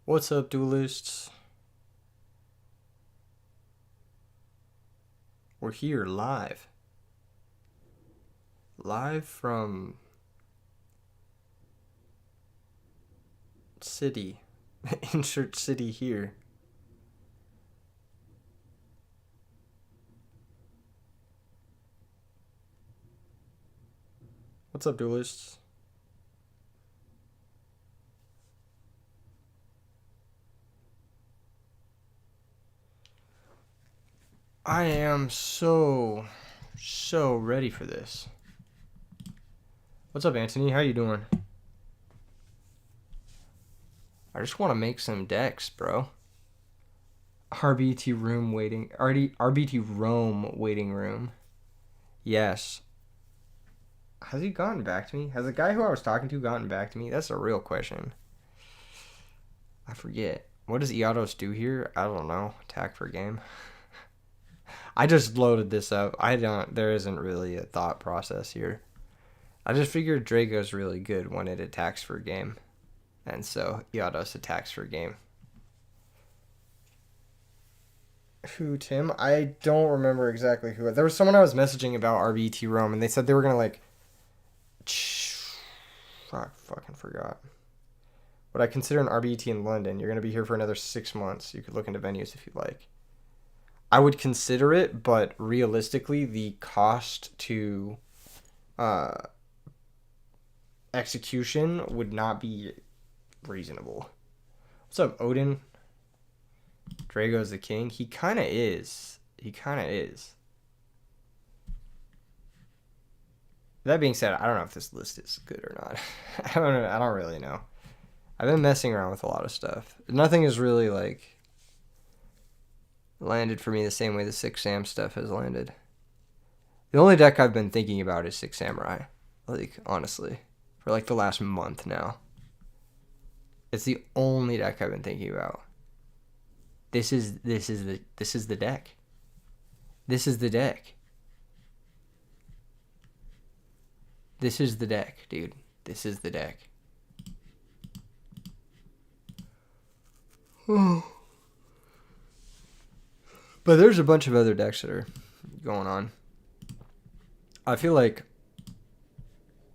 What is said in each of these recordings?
What's up, duelists? We're here live. Live from city. Insert city here. What's up, duelists? I am so ready for this. What's up, Anthony? How you doing? I just want to make some decks, bro. RBT room waiting. RBT Rome waiting room. Yes. Has he gotten back to me? Has the guy who I was talking to gotten back to me? That's a real question. I forget. What does Iados do here? I don't know. Attack per game. I just loaded this up. There isn't really a thought process here. I just figured Drago's really good when it attacks for game. And so Iados attacks for game. Who, Tim? I don't remember exactly who. There was someone I was messaging about RBET Rome, and they said they were going to I fucking forgot. What I consider an RBET in London. You're going to be here for another 6 months. You could look into venues if you like. I would consider it, but realistically, the cost to execution would not be reasonable. What's up, Odin? Drago's the king. He kind of is. That being said, I don't know if this list is good or not. I don't really know. I've been messing around with a lot of stuff. Nothing is really landed for me the same way the Six Sam stuff has landed. The only deck I've been thinking about is Six Samurai. Honestly. For the last month now. It's the only deck I've been thinking about. This is the deck. This is the deck. This is the deck, dude. This is the deck. But there's a bunch of other decks that are going on. I feel like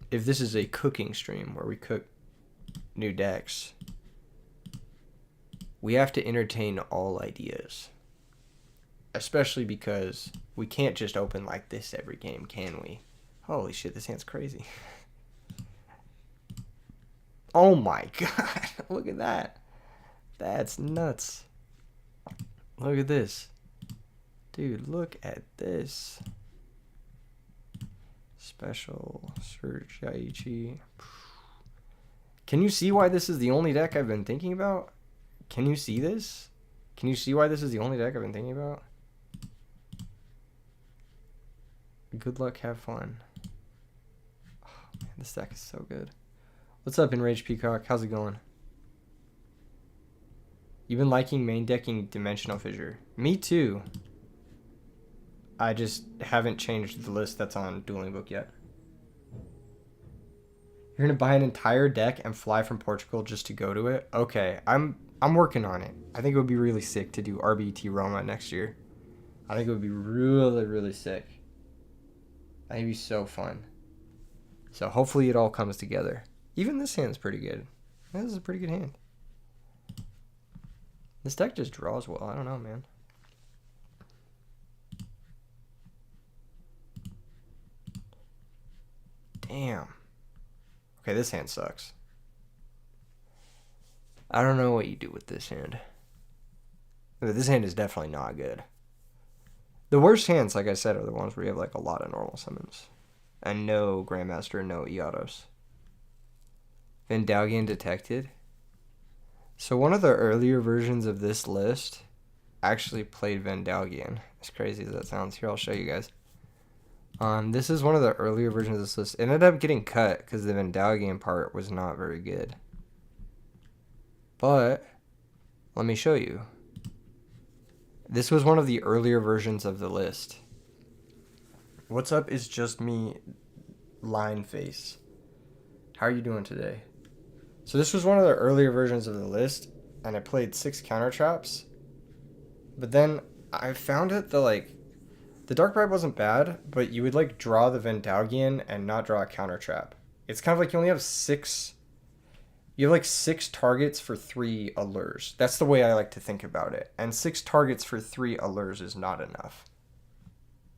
if this is a cooking stream where we cook new decks, we have to entertain all ideas. Especially because we can't just open like this every game, can we? Holy shit, this hand's crazy. Oh my god, look at that. That's nuts. Look at this. Dude, look at this. Special Search Yaichi. Can you see why this is the only deck I've been thinking about? Can you see this? Can you see why this is the only deck I've been thinking about? Good luck, have fun. Oh, man, this deck is so good. What's up, Enraged Peacock? How's it going? You've been liking main decking Dimensional Fissure. Me too. I just haven't changed the list that's on Dueling Book yet. You're gonna buy an entire deck and fly from Portugal just to go to it? Okay, I'm working on it. I think it would be really sick to do RBET Roma next year. I think it would be really, really sick. I think it'd be so fun. So hopefully it all comes together. Even this hand's pretty good. This is a pretty good hand. This deck just draws well. I don't know, man. Damn. Okay, this hand sucks. I don't know what you do with this hand. This hand is definitely not good. The worst hands, like I said, are the ones where you have a lot of normal summons. And no Grandmaster, no Iados. Vandalgian detected. So one of the earlier versions of this list actually played Vandalgian. As crazy as that sounds. Here, I'll show you guys. This is one of the earlier versions of this list. It ended up getting cut because the Vandalgian part was not very good. But let me show you. This was one of the earlier versions of the list. What's up is just me, line face. How are you doing today? So this was one of the earlier versions of the list. and it played 6 counter traps. But then I found it the Dark Bribe wasn't bad, but you would like draw the Vendalgian and not draw a counter trap. It's kind of like you only have 6. You have like 6 targets for 3 allures. That's the way I like to think about it. And 6 targets for 3 allures is not enough.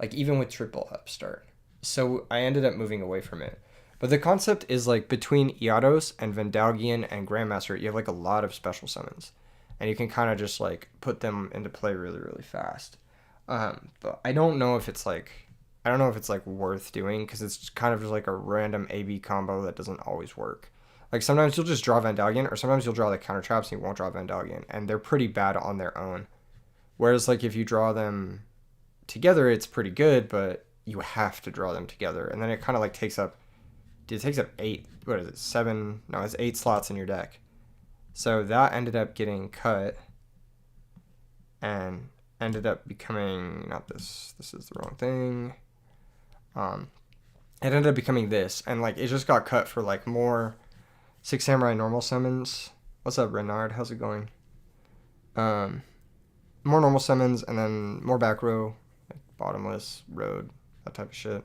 Like even with triple upstart. So I ended up moving away from it. But the concept is like between Iados and Vendalgian and Grandmaster, you have like a lot of special summons. And you can kind of just like put them into play really, really fast. But I don't know if it's like worth doing because it's kind of just like a random AB combo that doesn't always work. Like sometimes you'll just draw Vendalgian, or sometimes you'll draw the counter traps and you won't draw Vendalgian, and they're pretty bad on their own. Whereas like if you draw them together, it's pretty good, but you have to draw them together, and then it kind of like takes up 8. What is it? 7? No, it's 8 slots in your deck. So that ended up getting cut, and ended up becoming not this. This is the wrong thing. It ended up becoming this, and like it just got cut for like more 6 Samurai normal summons. What's up, Renard? How's it going? More normal summons, and then more back row, like bottomless, road, that type of shit.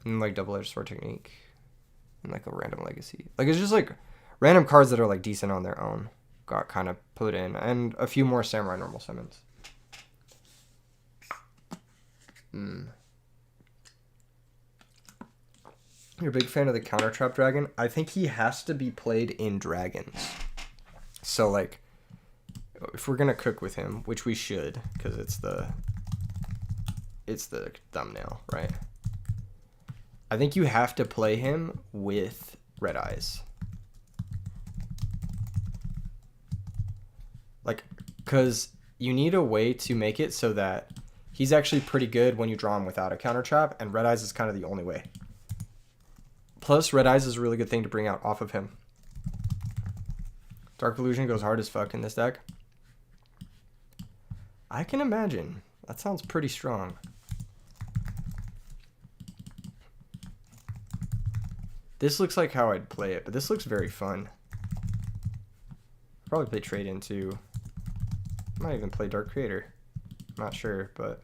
And like double-edged sword technique. And like a random legacy. Like it's just like random cards that are like decent on their own got kind of put in. And a few more Samurai normal summons. You're a big fan of the counter trap dragon? I think he has to be played in dragons. So like if we're gonna cook with him, which we should, because it's the thumbnail, right? I think you have to play him with red eyes. Like, because you need a way to make it so that he's actually pretty good when you draw him without a counter trap, and red eyes is kind of the only way. Plus, red eyes is a really good thing to bring out off of him. Dark Illusion goes hard as fuck in this deck. I can imagine. That sounds pretty strong. This looks like how I'd play it, but this looks very fun. I'd probably play Trade into. I might even play Dark Creator. I'm not sure, but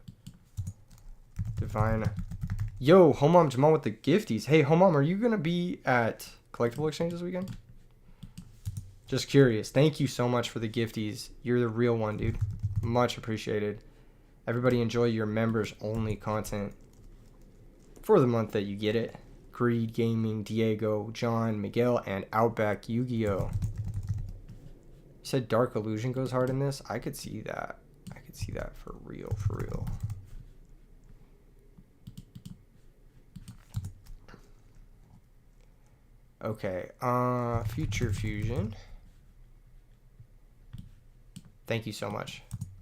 Divine. Yo, Homom Jamal with the gifties. Hey, Homom, are you gonna be at Collectible Exchange this weekend? Just curious. Thank you so much for the gifties. You're the real one, dude. Much appreciated. Everybody enjoy your members only content for the month that you get it. Greed Gaming, Diego, John, Miguel, and Outback Yu-Gi-Oh. You said Dark Illusion goes hard in this? I could see that. I could see that for real, for real. Okay, Future Fusion. Thank you so much.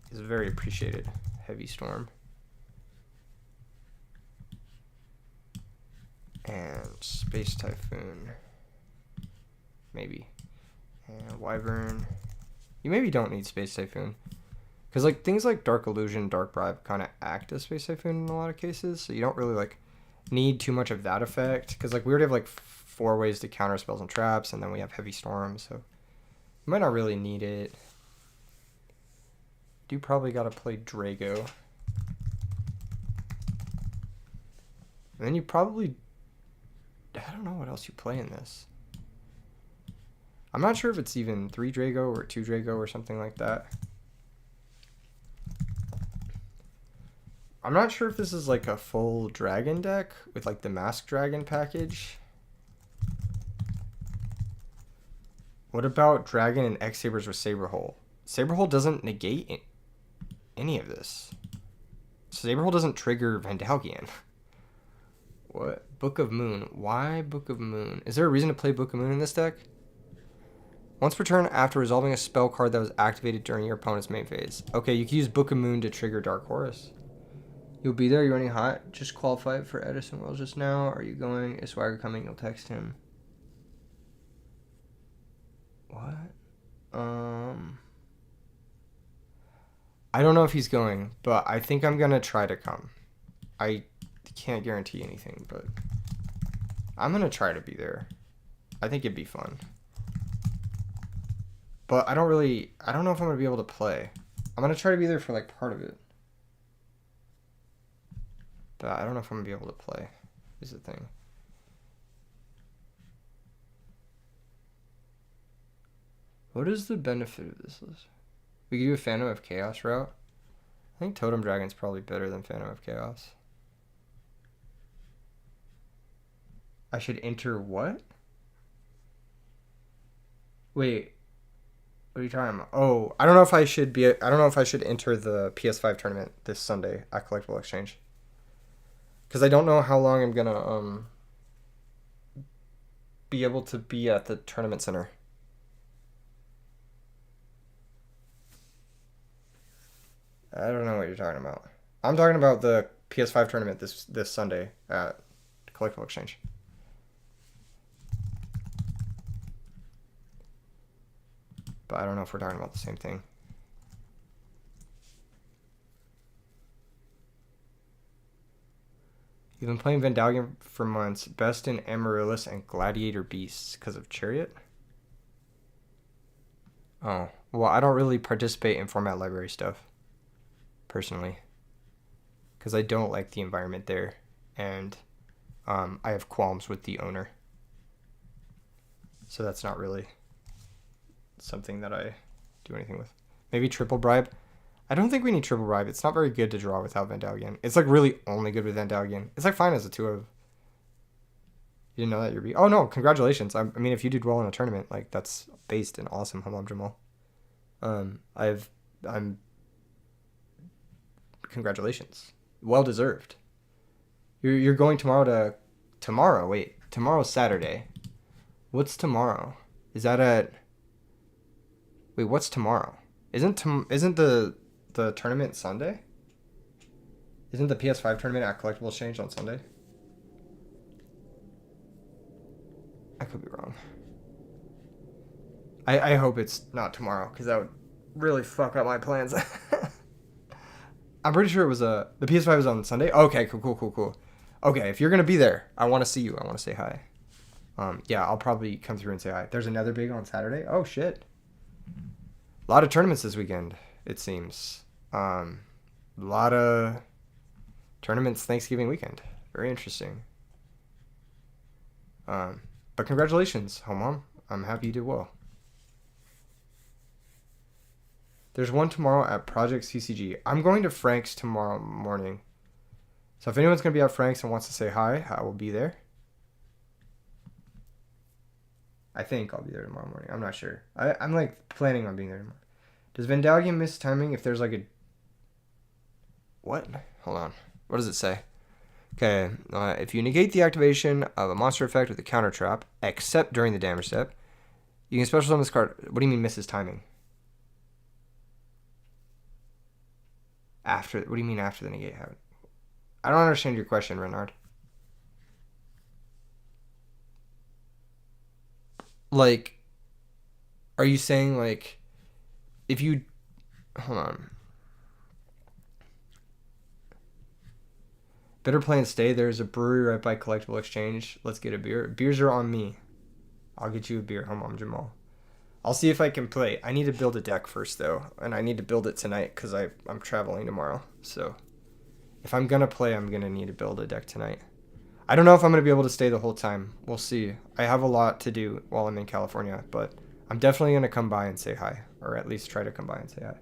It's very appreciated. Heavy Storm. And Space Typhoon. Maybe. And Wyvern. You maybe don't need Space Typhoon. Because like things like Dark Illusion, Dark Bribe kind of act as Space Typhoon in a lot of cases. So you don't really like need too much of that effect. Because like we already have like 4 ways to counter spells and traps. And then we have Heavy Storm. So you might not really need it. Do probably got to play Drago. And then you probably... I don't know what else you play in this. I'm not sure if it's even 3 Drago or 2 Drago or something like that. I'm not sure if this is like a full dragon deck with like the Masked Dragon package. What about Dragon and X-Sabers with Saberhole? Saberhole doesn't negate any of this. Saberhole doesn't trigger Vandalgian. What? Book of Moon. Why Book of Moon? Is there a reason to play Book of Moon in this deck? Once per turn after resolving a spell card that was activated during your opponent's main phase. Okay, you can use Book of Moon to trigger Dark Horus. You'll be there. You're running hot. Just qualified for Edison Worlds just now. Are you going? Is Swagger coming? You'll text him. What? I don't know if he's going, but I think I'm gonna try to come. I can't guarantee anything, but I'm gonna try to be there. I think it'd be fun. But I don't know if I'm going to be able to play. I'm going to try to be there for like part of it. But I don't know if I'm going to be able to play, is the thing. What is the benefit of this list? We could do a Phantom of Chaos route. I think Totem Dragon's probably better than Phantom of Chaos. I should enter what? Wait. What are you talking about? Oh, I don't know if I should enter the PS5 tournament this Sunday at Collectible Exchange. Because I don't know how long I'm gonna be able to be at the tournament center. I don't know what you're talking about. I'm talking about the PS5 tournament this Sunday at Collectible Exchange. But I don't know if we're talking about the same thing. You've been playing Vandalion for months. Best in Amaryllis and Gladiator Beasts because of Chariot? Oh. Well, I don't really participate in format library stuff. Personally. Because I don't like the environment there. And I have qualms with the owner. So that's not really something that I do anything with. Maybe Triple Bribe. I don't think we need Triple Bribe. It's not very good to draw without Vandalion. It's like really only good with Vandalion. It's like fine as a 2 of. You didn't know that you're Oh no, congratulations. I mean, if you did well in a tournament, like that's based and awesome, Hamam Jamal. I'm congratulations. Well deserved. You're going tomorrow. Wait, tomorrow's Saturday. What's tomorrow? Is that at Wait, what's tomorrow? Isn't the tournament Sunday? Isn't the PS5 tournament at Collectible Exchange on Sunday? I could be wrong. I hope it's not tomorrow, because that would really fuck up my plans. I'm pretty sure it was the PS5 was on Sunday. Okay, cool. Okay, if you're gonna be there, I want to see you. I want to say hi. Yeah, I'll probably come through and say hi. There's another big on Saturday. Oh shit. A lot of tournaments this weekend, it seems. A lot of tournaments Thanksgiving weekend. Very interesting. But congratulations, Homon. I'm happy you did well. There's one tomorrow at Project CCG. I'm going to Frank's tomorrow morning. So if anyone's going to be at Frank's and wants to say hi, I will be there. I think I'll be there tomorrow morning. I'm not sure. I'm like planning on being there tomorrow. Does Vandalion miss timing if there's like a... What? Hold on. What does it say? Okay. If you negate the activation of a monster effect with a counter trap, except during the damage step, you can special summon this card. What do you mean misses timing? What do you mean after the negate? I don't understand your question, Renard. Like, are you saying like, if you, hold on. Better plan stay. There's a brewery right by Collectible Exchange. Let's get a beer. Beers are on me. I'll get you a beer, Hamam Jamal. I'll see if I can play. I need to build a deck first, though. And I need to build it tonight because I'm traveling tomorrow. So if I'm going to play, I'm going to need to build a deck tonight. I don't know if I'm going to be able to stay the whole time. We'll see. I have a lot to do while I'm in California. But I'm definitely going to come by and say hi. Or at least try to come by and say hi.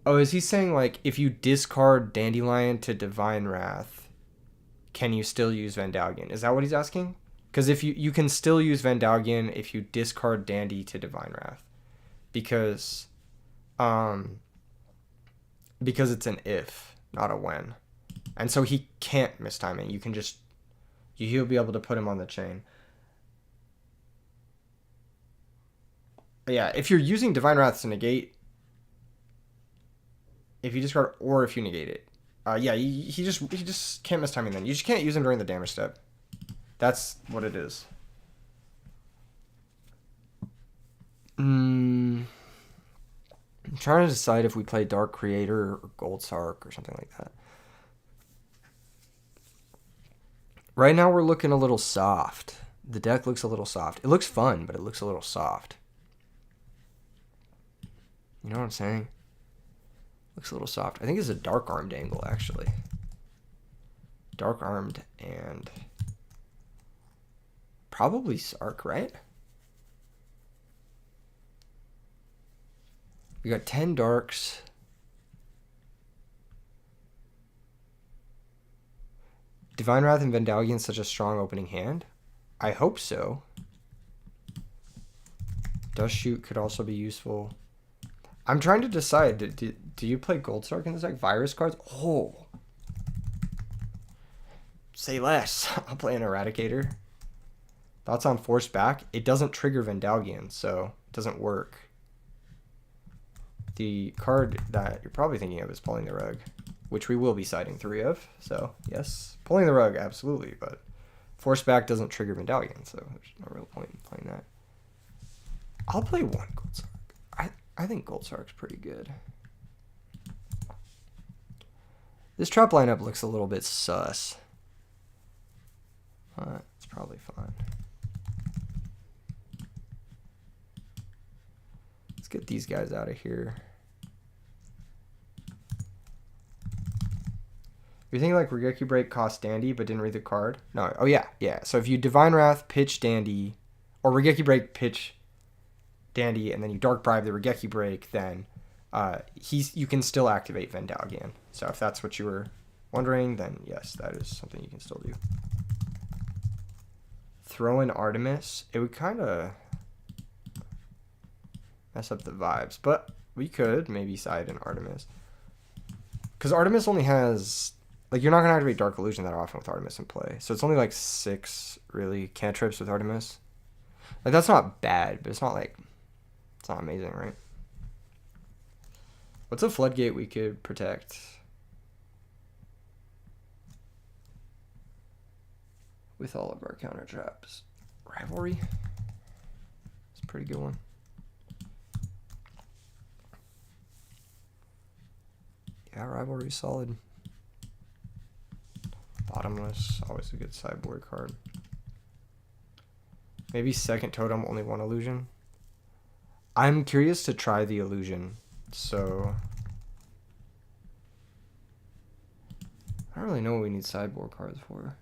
Oh, is he saying, like, if you discard Dandelion to Divine Wrath, can you still use Vandalion? Is that what he's asking? Because if you can still use Vandalion if you discard Dandy to Divine Wrath. Because it's an if, not a when. And so he can't miss timing. You can just... He'll be able to put him on the chain. But yeah, if you're using Divine Wrath to negate... If you discard or if you negate it. Yeah, he just can't miss timing then. You just can't use him during the damage step. That's what it is. I'm trying to decide if we play Dark Creator or Gold Sark or something like that. Right now we're looking a little soft. The deck looks a little soft. It looks fun, but it looks a little soft. You know what I'm saying? Looks a little soft. I think it's a dark armed angle, actually. Dark armed and probably Sark, right? We got 10 darks. Divine Wrath and Vendallion such a strong opening hand? I hope so. Dust Shoot could also be useful. I'm trying to decide, do you play Gold Sark in this deck? Virus cards? Oh. Say less. I'll play an Eradicator. Thoughts on Force Back? It doesn't trigger Vendallion, so it doesn't work. The card that you're probably thinking of is Pulling the Rug, which we will be citing 3 of. So, yes. Pulling the Rug, absolutely, but Force Back doesn't trigger Vendallion, so there's no real point in playing that. I'll play 1 Gold Sark. I think Gold Sark's pretty good. This trap lineup looks a little bit sus. It's probably fine. Let's get these guys out of here. You're thinking like Regeki Break cost Dandy but didn't read the card? No. Oh, yeah. Yeah. So if you Divine Wrath, pitch Dandy, or Regeki Break, pitch Dandy, and then you Dark Bribe the Regeki Break, then you can still activate Vendallion. So if that's what you were wondering, then yes, that is something you can still do. Throw in Artemis. It would kind of mess up the vibes, but we could maybe side in Artemis. Because Artemis only has, like, you're not going to activate Dark Illusion that often with Artemis in play. So it's only like 6, really, cantrips with Artemis. Like, that's not bad, but it's not like, it's not amazing, right? What's a floodgate we could protect? With all of our counter traps. Rivalry? It's a pretty good one. Yeah, Rivalry's solid. Bottomless, always a good sideboard card. Maybe second totem, only 1 illusion. I'm curious to try the illusion, so I don't really know what we need sideboard cards for.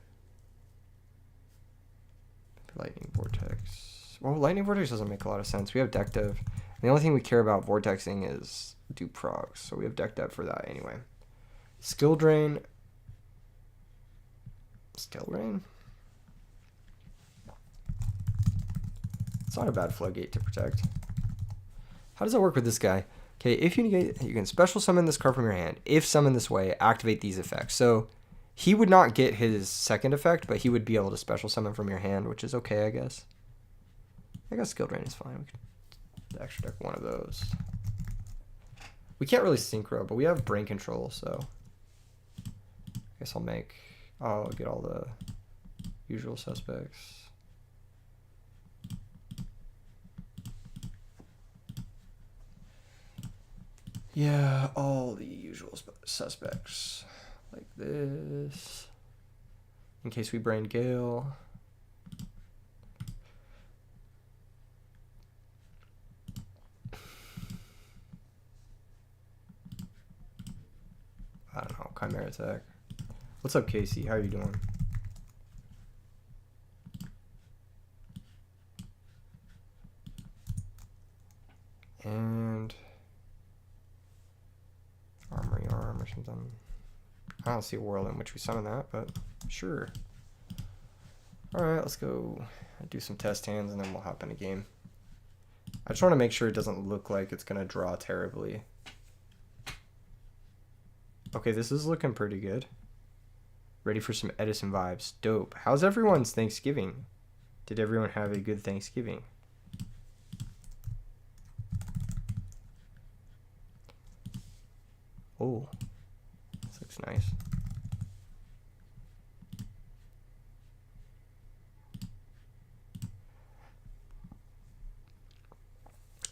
Lightning Vortex. Well, Lightning Vortex doesn't make a lot of sense. We have deck dev. The only thing we care about vortexing is do procs, so we have deck dev for that anyway. Skill Drain. Skill Drain? It's not a bad floodgate to protect. How does that work with this guy? Okay, if you negate, you can special summon this card from your hand. If summoned this way, activate these effects. So he would not get his second effect, but he would be able to special summon from your hand, which is okay, I guess. I guess Skill Drain is fine. We could extra deck 1 of those. We can't really synchro, but we have brain control, so I guess I'll get all the usual suspects. Yeah, all the usual suspects. Like this. In case we brain Gale. I don't know, Chimera Attack. What's up, Casey? How are you doing? And Armory Arm or something. I don't see a world in which we summon that, but sure. Alright, let's go do some test hands and then we'll hop in a game. I just want to make sure it doesn't look like it's going to draw terribly. Okay, this is looking pretty good. Ready for some Edison vibes. Dope. How's everyone's Thanksgiving? Did everyone have a good Thanksgiving? Oh, this looks nice.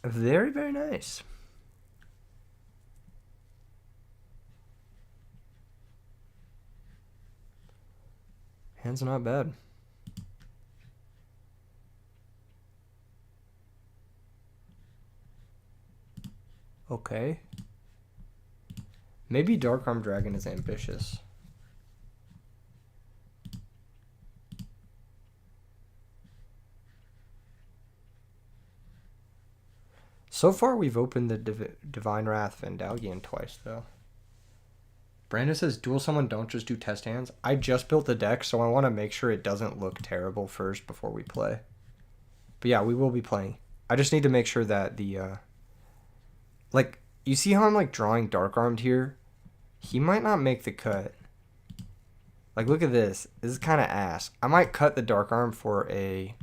Very, very nice. Hands are not bad. Okay. Maybe Dark Arm Dragon is ambitious. So far, we've opened the Divine Wrath Vandalgian twice, though. Brandon says, duel someone, don't just do test hands. I just built the deck, so I want to make sure it doesn't look terrible first before we play. But yeah, we will be playing. I just need to make sure that the... like, you see how I'm, like, drawing Dark Armed here? He might not make the cut. Like, look at this. This is kind of ass. I might cut the Dark Arm for a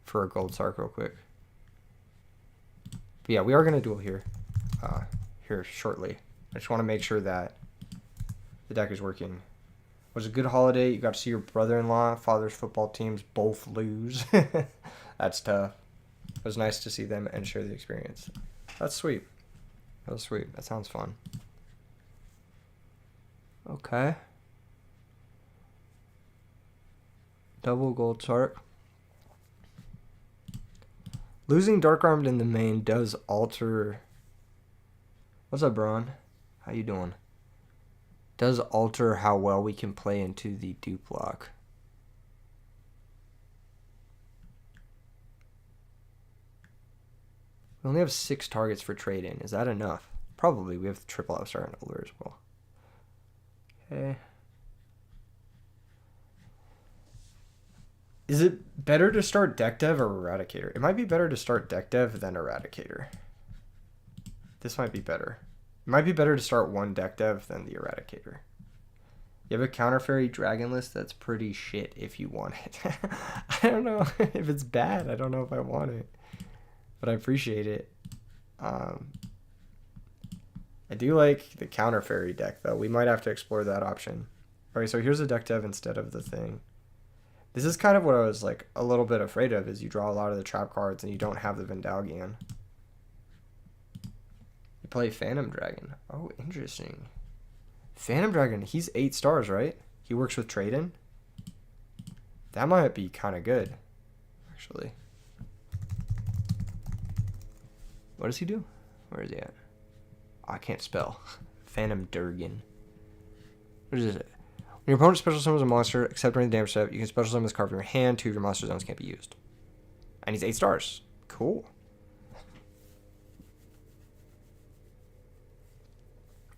Gold Sark real quick. But yeah, we are going to duel here. Here shortly. I just want to make sure that the deck is working. It was a good holiday. You got to see your brother-in-law, father's football teams both lose. That's tough. It was nice to see them and share the experience. That's sweet. That was sweet. That sounds fun. Okay. Double Gold Sark. Losing Dark Armed in the main does alter... What's up, Braun? How you doing? Does alter how well we can play into the dupe lock. We only have 6 targets for trade in. Is that enough? Probably. We have triple outstar and Ullr as well. Okay. Is it better to start deck dev or eradicator? It might be better to start deck dev than eradicator. This might be better. It might be better to start one deck dev than the eradicator. You have a counter fairy dragon list that's pretty shit if you want it. I don't know if it's bad. I don't know if I want it. But I appreciate it. I do like the counter fairy deck though. We might have to explore that option. Alright, so here's a deck dev instead of the thing. This is kind of what I was like a little bit afraid of, is you draw a lot of the trap cards and you don't have the Vandalgian. You play Phantom Dragon. Oh, interesting. Phantom Dragon, he's 8 stars, right? He works with trade-in? That might be kind of good, actually. What does he do? Where is he at? Oh, I can't spell. Phantom Durgan. What is it? When your opponent special summons a monster, except during the damage step, you can special summon this card from your hand. 2 of your monster zones can't be used. And he's 8 stars. Cool.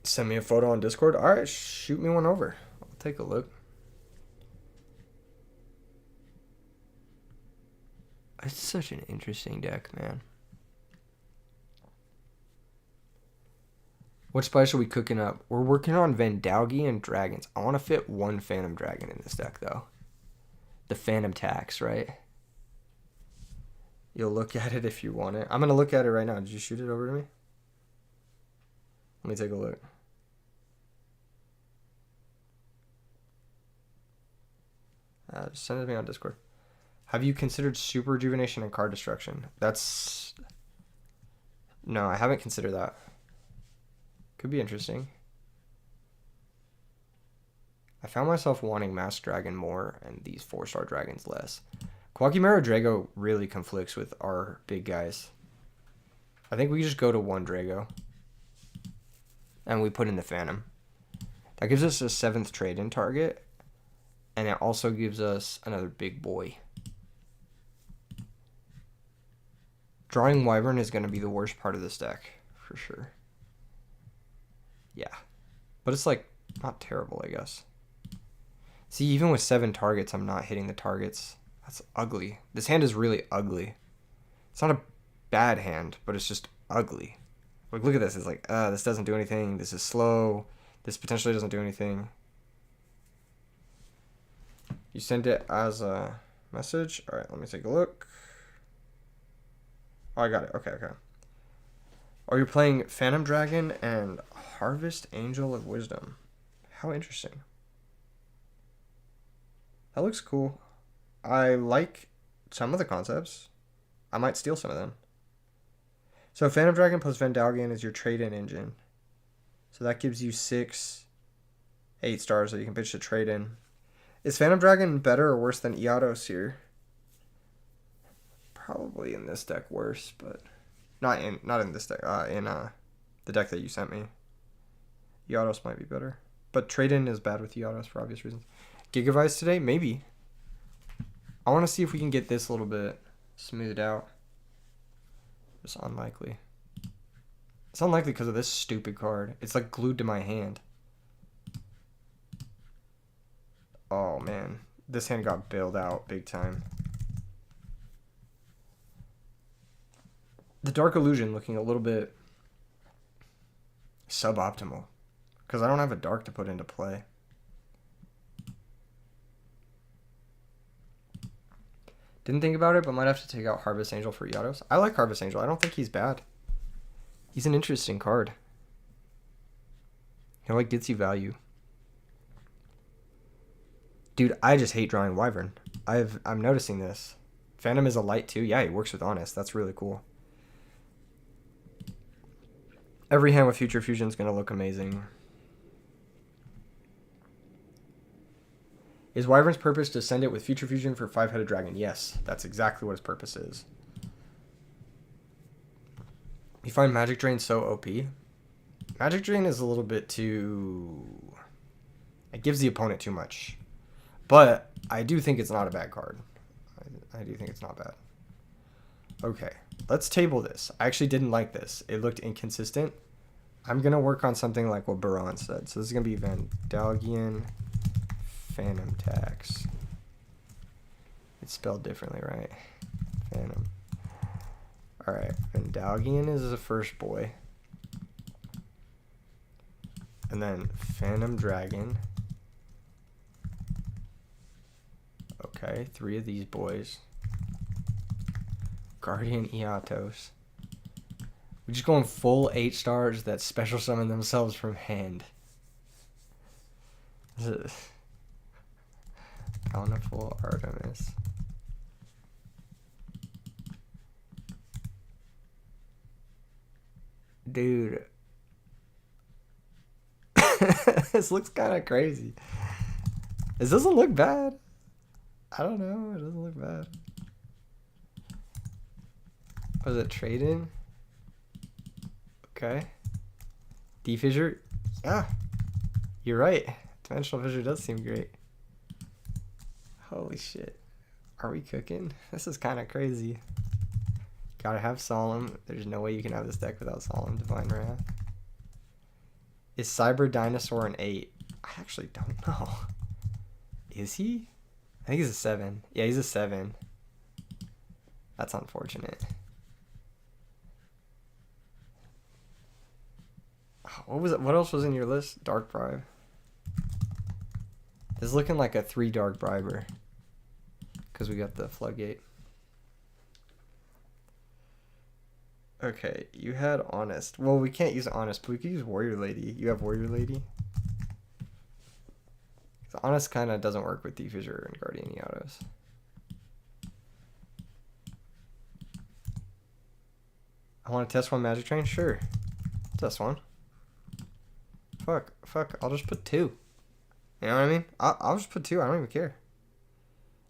Send me a photo on Discord. Alright, shoot me one over. I'll take a look. It's such an interesting deck, man. What spice are we cooking up? We're working on Vandalgian dragons. I want to fit one Phantom Dragon in this deck, though. The Phantom Tax, right? You'll look at it if you want it. I'm going to look at it right now. Did you shoot it over to me? Let me take a look. Just send it to me on Discord. Have you considered Super Rejuvenation and Card Destruction? That's... No, I haven't considered that. Could be interesting. I found myself wanting Masked Dragon more and these 4-star dragons less. Quackimero Drago really conflicts with our big guys. I think we just go to 1 Drago. And we put in the Phantom. That gives us a 7th trade-in target. And it also gives us another big boy. Drawing Wyvern is going to be the worst part of this deck, for sure. Yeah. But it's like, not terrible, I guess. See, even with 7 targets, I'm not hitting the targets. That's ugly. This hand is really ugly. It's not a bad hand, but it's just ugly. Like, look at this. It's like, this doesn't do anything. This is slow. This potentially doesn't do anything. You sent it as a message. All right, let me take a look. Oh, I got it. Okay, okay. Oh, you're playing Phantom Dragon and Harvest Angel of Wisdom. How interesting. That looks cool. I like some of the concepts. I might steal some of them. So Phantom Dragon plus Vandalgian is your trade-in engine. So that gives you 6 8 stars that you can pitch to trade-in. Is Phantom Dragon better or worse than Iados here? Probably in this deck worse, but... Not in this deck. In the deck that you sent me. Yados might be better. But trade-in is bad with Yados for obvious reasons. Gigavice today? Maybe. I want to see if we can get this a little bit smoothed out. It's unlikely. It's unlikely because of this stupid card. It's like glued to my hand. Oh, man. This hand got bailed out big time. The Dark Illusion looking a little bit suboptimal. Because I don't have a dark to put into play. Didn't think about it, but might have to take out Harvest Angel for Yados. I like Harvest Angel. I don't think he's bad. He's an interesting card. He like gets you value. Dude, I just hate drawing Wyvern. I'm noticing this. Phantom is a light too. Yeah, he works with Honest. That's really cool. Every hand with Future Fusion is going to look amazing. Is Wyvern's purpose to send it with Future Fusion for 5-headed dragon? Yes, that's exactly what his purpose is. You find Magic Drain so OP? Magic Drain is a little bit too... It gives the opponent too much. But I do think it's not a bad card. I do think it's not bad. Okay, let's table this. I actually didn't like this. It looked inconsistent. I'm going to work on something like what Baron said. So this is going to be Vandalgian Phantom Tax. It's spelled differently, right? Phantom. Alright, Vandalgian is the first boy. And then Phantom Dragon. Okay, 3 of these boys. Guardian Eatos. We're just going full 8 stars that special summon themselves from hand. Bountiful Artemis. Dude. This looks kind of crazy. This doesn't look bad. I don't know. It doesn't look bad. Was it trade-in? Okay. D-Fissure? Yeah. You're right. Dimensional Fissure does seem great. Holy shit. Are we cooking? This is kind of crazy. Gotta have Solemn. There's no way you can have this deck without Solemn Divine Wrath. Is Cyber Dinosaur an 8? I actually don't know. Is he? I think he's a 7. Yeah, he's a 7. That's unfortunate. What was it? What else was in your list? Dark Bribe. This is looking like a 3 Dark Briber. Because we got the Floodgate. Okay, you had Honest. Well, we can't use Honest, but we could use Warrior Lady. You have Warrior Lady? Honest kind of doesn't work with D-Fissure and Guardian Eatos. I want to test one Magic Train? Sure. Test one. Fuck. I'll just put 2. You know what I mean? I'll just put 2. I don't even care.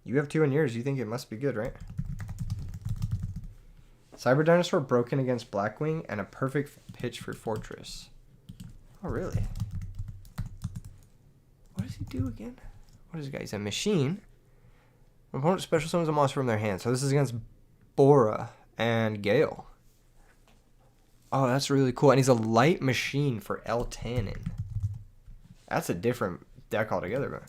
You have 2 in yours. You think it must be good, right? Cyber Dinosaur broken against Blackwing and a perfect pitch for Fortress. Oh, really? What does he do again? What is this guy? He's a machine. Opponent special summons a monster from their hand. So this is against Bora and Gale. Oh, that's really cool. And he's a light machine for El Tannen. That's a different deck altogether, but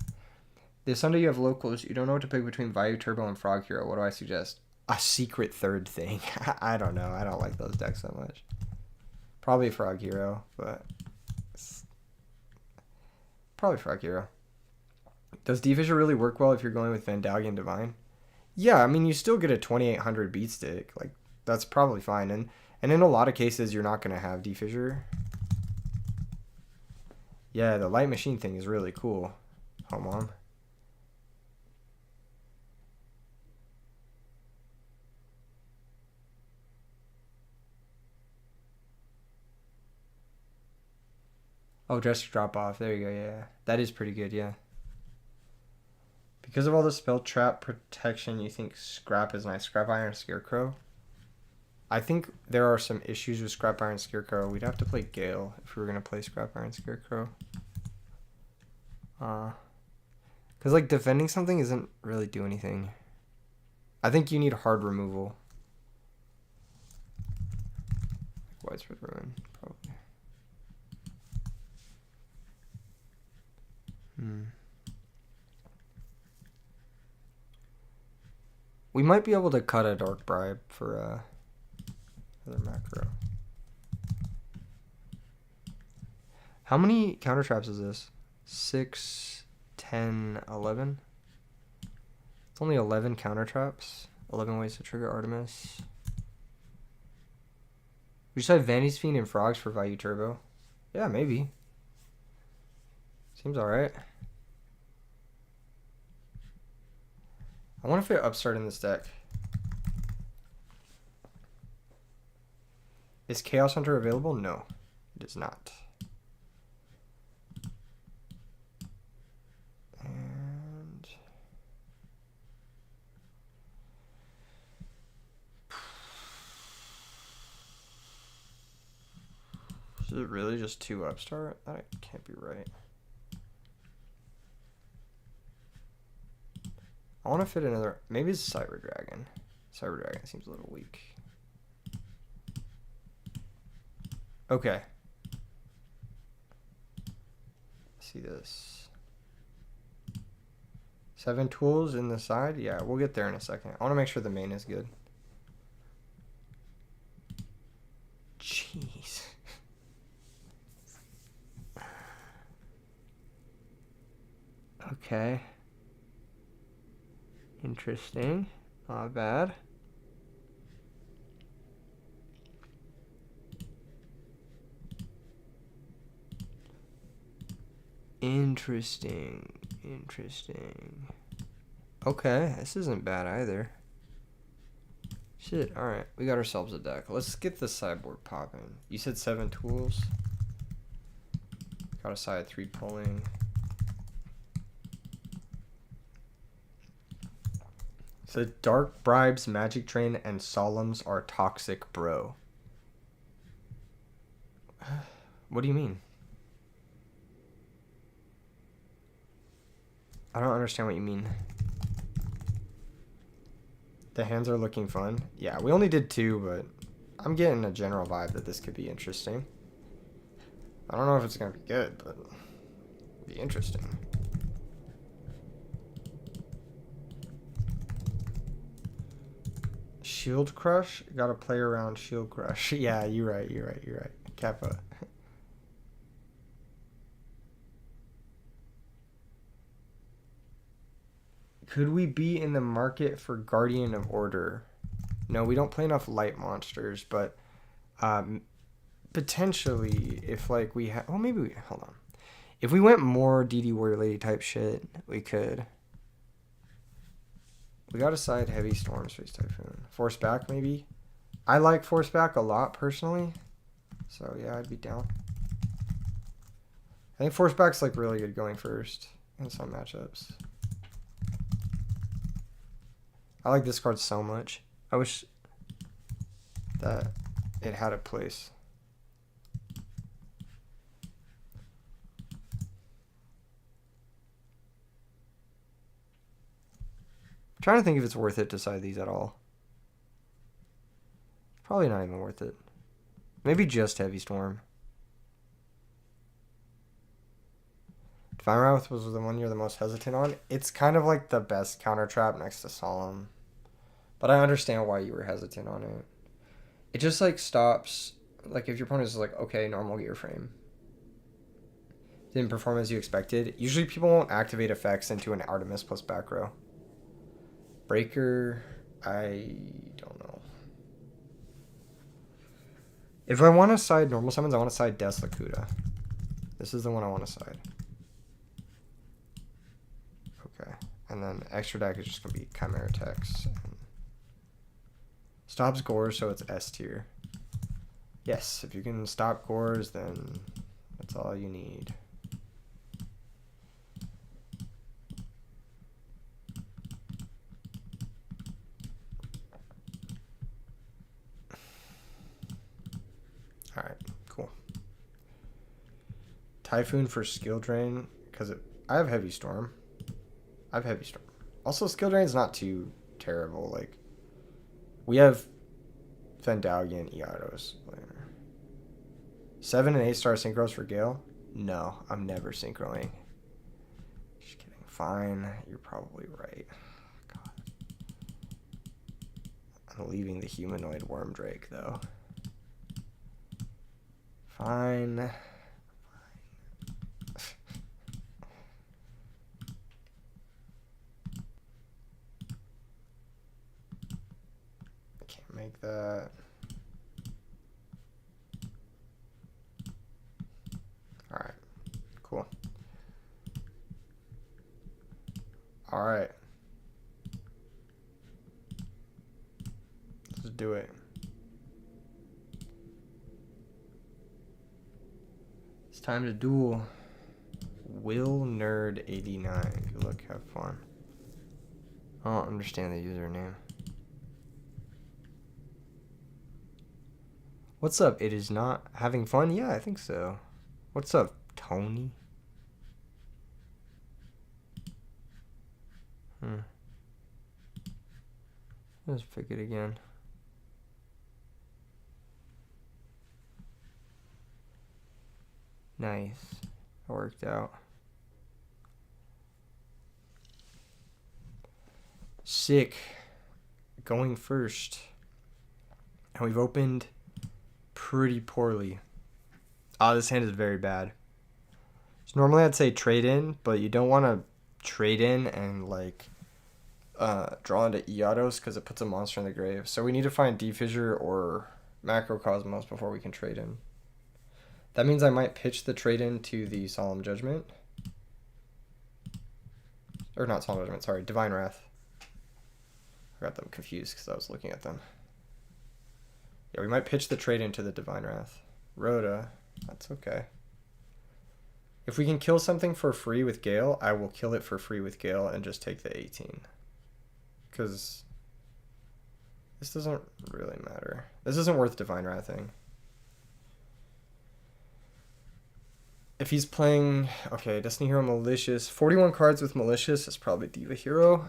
this Sunday you have locals. You don't know what to pick between Vayu Turbo and Frog Hero. What do I suggest? A secret third thing. I don't know. I don't like those decks so much. Probably Frog Hero, but probably Frog Hero. Does D-Fissure really work well if you're going with Vandalgian Divine? Yeah, I mean, you still get a 2800 beat stick. Like, that's probably fine. And in a lot of cases, you're not going to have D-Fissure. Yeah, the light machine thing is really cool. Oh, Mom. Oh, just drop off. There you go, yeah. That is pretty good, yeah. Because of all the spell trap protection, you think Scrap is nice. Scrap Iron Scarecrow? I think there are some issues with Scrap Iron Scarecrow. We'd have to play Gale if we were gonna play Scrap Iron Scarecrow. Cause like defending something isn't really do anything. I think you need hard removal. Widespread Ruin, probably. We might be able to cut a Dark Bribe for another macro. How many counter traps is this? 6, 10, 11? It's only 11 counter traps. 11 ways to trigger Artemis. We just have Vanity's Fiend and Frogs for value turbo. Yeah, maybe. Seems alright. I want to fit Upstart in this deck. Is Chaos Hunter available? No, it is not. And is it really just 2 Upstart? That can't be right. I want to fit another. Maybe it's Cyber Dragon. Cyber Dragon seems a little weak. Okay. See this. 7 tools in the side. Yeah, we'll get there in a second. I want to make sure the main is good. Jeez. Okay. Interesting. Not bad. Interesting. Okay, this isn't bad either. Shit, alright. We got ourselves a deck. Let's get the sideboard popping. You said 7 tools. Got a side 3 pulling. So Dark Bribes, Magic Train, and Solemns are toxic, bro. What do you mean? I don't understand what you mean. The hands are looking fun. Yeah, we only did 2, but I'm getting a general vibe that this could be interesting. I don't know if it's going to be good, but it'll be interesting. Shield Crush? Gotta play around Shield Crush. Yeah, you're right. Kappa. Could we be in the market for Guardian of Order? No, we don't play enough light monsters, but potentially if like we had, well, maybe we, hold on. If we went more DD Warrior Lady type shit, we could. We got a side Heavy Storm, Space Typhoon. Force Back, maybe? I like Force Back a lot, personally. So, yeah, I'd be down. I think Force Back's, like, really good going first in some matchups. I like this card so much. I wish that it had a place. Trying to think if it's worth it to side these at all. Probably not even worth it. Maybe just Heavy Storm. Divine Wrath was the one you're the most hesitant on. It's kind of like the best counter trap next to Solemn. But I understand why you were hesitant on it. It just like stops, like if your opponent is like, okay, normal gear frame. Didn't perform as you expected. Usually people won't activate effects into an Artemis plus back row. Breaker, I don't know. If I want to side normal summons, I want to side Deslakuta. This is the one I want to side. Okay. And then extra deck is just going to be Chimera Tex. Stops Gores, so it's S tier. Yes, if you can stop Gores, then that's all you need. Typhoon for skill drain, because I have Heavy Storm. Also, skill drain's not too terrible. Like, we have Fendalgi and Iados. 7 and 8 star synchros for Gale? No, I'm never synchroing. Just kidding. Fine, you're probably right. God. I'm leaving the humanoid worm drake, though. Fine. I can't make that. Alright. Cool. Alright. Let's do it. It's time to duel. Will Nerd 89. Good luck, have fun. I don't understand the username. What's up? It is not having fun? Yeah, I think so. What's up, Tony? Let's pick it again. Nice. That worked out. Sick. Going first. And we've opened pretty poorly. This hand is very bad. So normally I'd say trade in, but you don't want to trade in and like draw into Iados because it puts a monster in the grave. So we need to find Defissure or Macrocosmos before we can trade in. That means I might pitch the trade in to the Solemn Judgment. Or not Solemn Judgment, sorry, Divine Wrath. I got them confused because I was looking at them. Yeah, we might pitch the trade into the Divine Wrath. Rhoda, that's okay. If we can kill something for free with Gale, I will kill it for free with Gale and just take the 18. Because this doesn't really matter. This isn't worth Divine Wrathing. If he's playing, okay, Destiny Hero Malicious, 41 cards with Malicious is probably Diva Hero.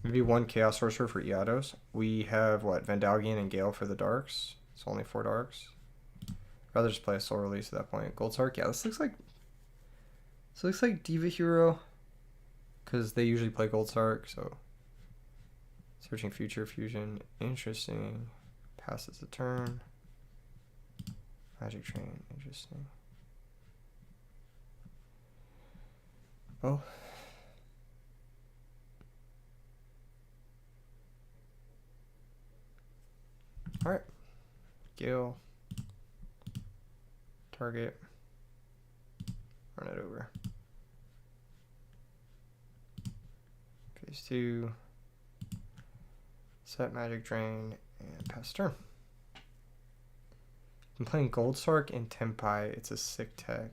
Maybe one Chaos Sorcerer for Iados. We have, what, Vandalgian and Gale for the Darks. It's only 4 Darks. I'd rather just play a Soul Release at that point. Gold Sark, yeah, this looks like Diva Hero. Because they usually play Gold Sark, so. Searching Future Fusion, interesting. Passes a turn. Magic Train, interesting. Oh. Alright. Gale. Target. Run it over. Phase 2. Set Magic Drain and pass turn. I'm playing Gold Sark and Tempai. It's a sick tech.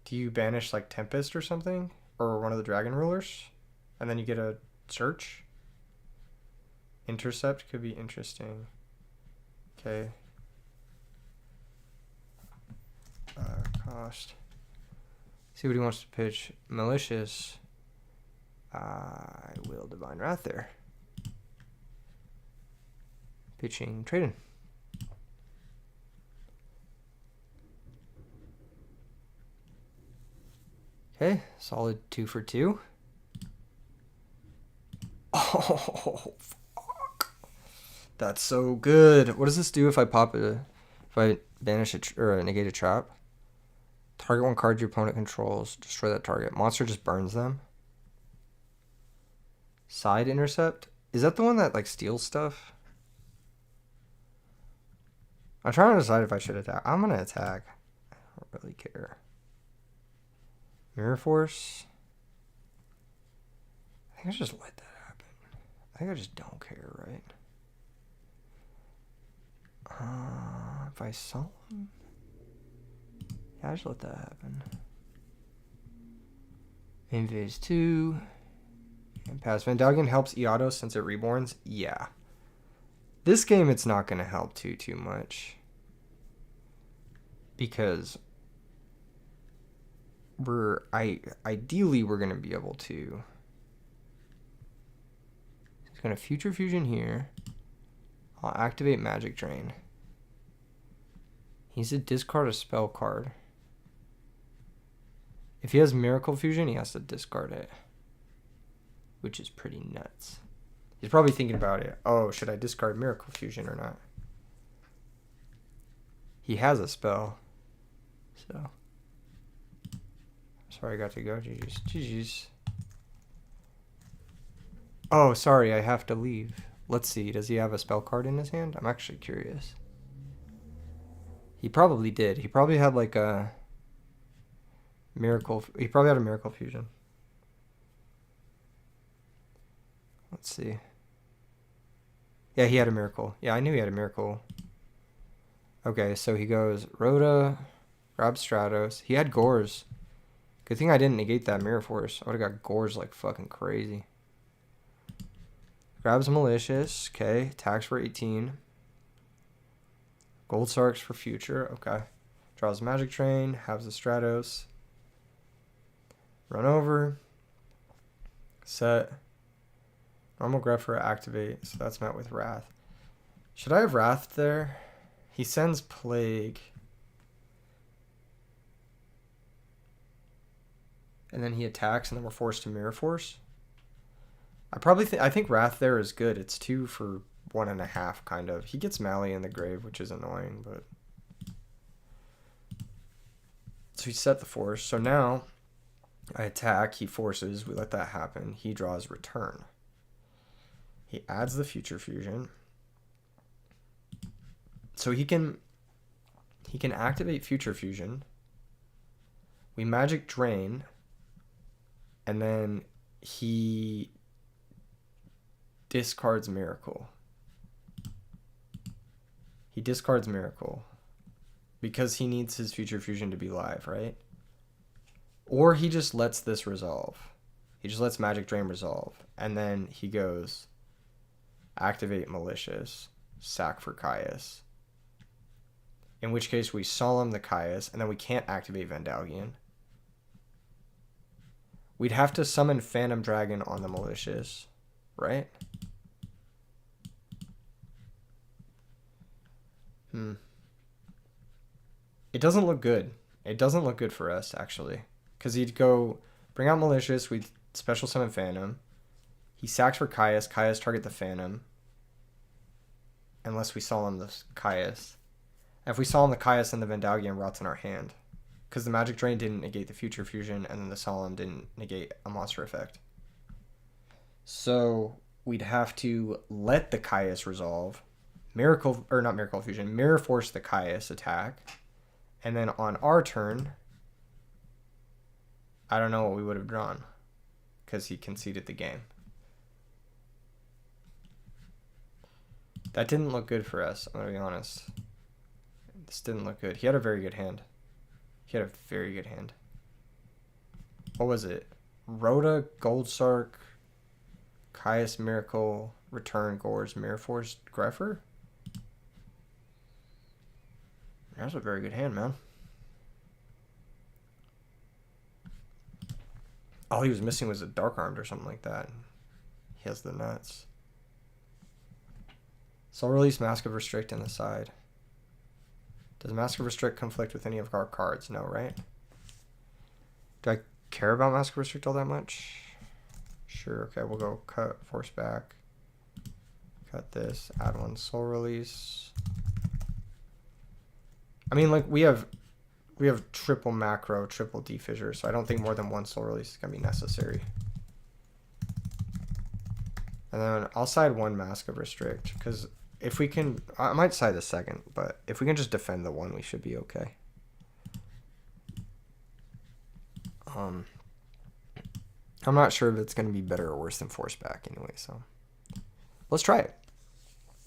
Do you banish like Tempest or something? Or one of the Dragon Rulers? And then you get a search? Intercept could be interesting. Okay. Cost. See what he wants to pitch. Malicious. I will Divine Wrath there. Pitching Trading. Okay, solid 2 for 2. Oh, fuck. That's so good. What does this do if I pop it? If I banish it or negate a trap? Target one card your opponent controls. Destroy that target. Monster just burns them. Side Intercept? Is that the one that like steals stuff? I'm trying to decide if I should attack. I'm gonna attack. I don't really care. Mirror Force. I think I just let that happen. I think I just don't care, right? If I saw him, yeah, I just let that happen. In phase 2. And pass. Vandalgian helps Iados since it reborns. Yeah. This game, it's not going to help too much. Because ideally we're gonna be able to. He's gonna Future Fusion here. I'll activate Magic Drain. He's to discard a spell card. If he has Miracle Fusion, he has to discard it, which is pretty nuts. He's probably thinking about it. Oh, should I discard Miracle Fusion or not? He has a spell. So. Sorry, I got to go. GG's. GG's. Oh, sorry, I have to leave. Let's see. Does he have a spell card in his hand? I'm actually curious. He probably did. He probably had like a Miracle. He probably had a Miracle Fusion. Let's see. Yeah, he had a Miracle. Yeah, I knew he had a Miracle. Okay, so he goes Rhoda, grabs Stratos. He had Gores. Good thing I didn't negate that Mirror Force. I would have got Gores like fucking crazy. Grabs Malicious. Okay, attacks for 18. Gold Sarks for future. Okay. Draws Magic Train. Has the Stratos. Run over. Set. Normal Grepher activate. So that's met with Wrath. Should I have Wrath there? He sends Plague. And then he attacks, and then we're forced to Mirror Force. I think Wrath there is good. It's 2 for 1.5, kind of. He gets Mally in the grave, which is annoying, but. So he set the force. So now I attack. He forces. We let that happen. He draws Return. He adds the Future Fusion. So he can activate Future Fusion. We Magic Drain. And then he discards Miracle. He discards Miracle because he needs his Future Fusion to be live, right? Or he just lets this resolve. He just lets Magic Drain resolve. And then he goes activate Malicious, sack for Caius. In which case we Solemn the Caius, and then we can't activate Vandalgian. We'd have to summon Phantom Dragon on the Malicious, right? It doesn't look good. It doesn't look good for us, actually. Because he'd go bring out Malicious, we'd special summon Phantom. He sacks for Caius. Caius target the Phantom. Unless we Solemn the Caius. If we Solemn the Caius, then the Vandalgian rots in our hand. Because the Magic Drain didn't negate the Future Fusion, and then the Solemn didn't negate a monster effect. So we'd have to let the Caius resolve. Mirror Force the Caius attack. And then on our turn, I don't know what we would have drawn. Because he conceded the game. That didn't look good for us, I'm going to be honest. This didn't look good. He had a very good hand. He had a very good hand. What was it? Rhoda, Gold Sark, Caius Miracle, Return, Gores, Mirror Force, Grepher? That's a very good hand, man. All he was missing was a Dark Armed or something like that. He has the nuts. Soul Release, Mask of Restrict, and the side. Does Mask of Restrict conflict with any of our cards? No, right? Do I care about Mask of Restrict all that much? Sure, okay, we'll go cut, force back. Cut this, add 1 Soul Release. I mean, like, we have triple macro, triple defissure, so I don't think more than 1 Soul Release is going to be necessary. And then I'll side 1 Mask of Restrict, because if we can, I might side the second, but if we can just defend the 1, we should be okay. I'm not sure if it's going to be better or worse than force back anyway, so let's try it.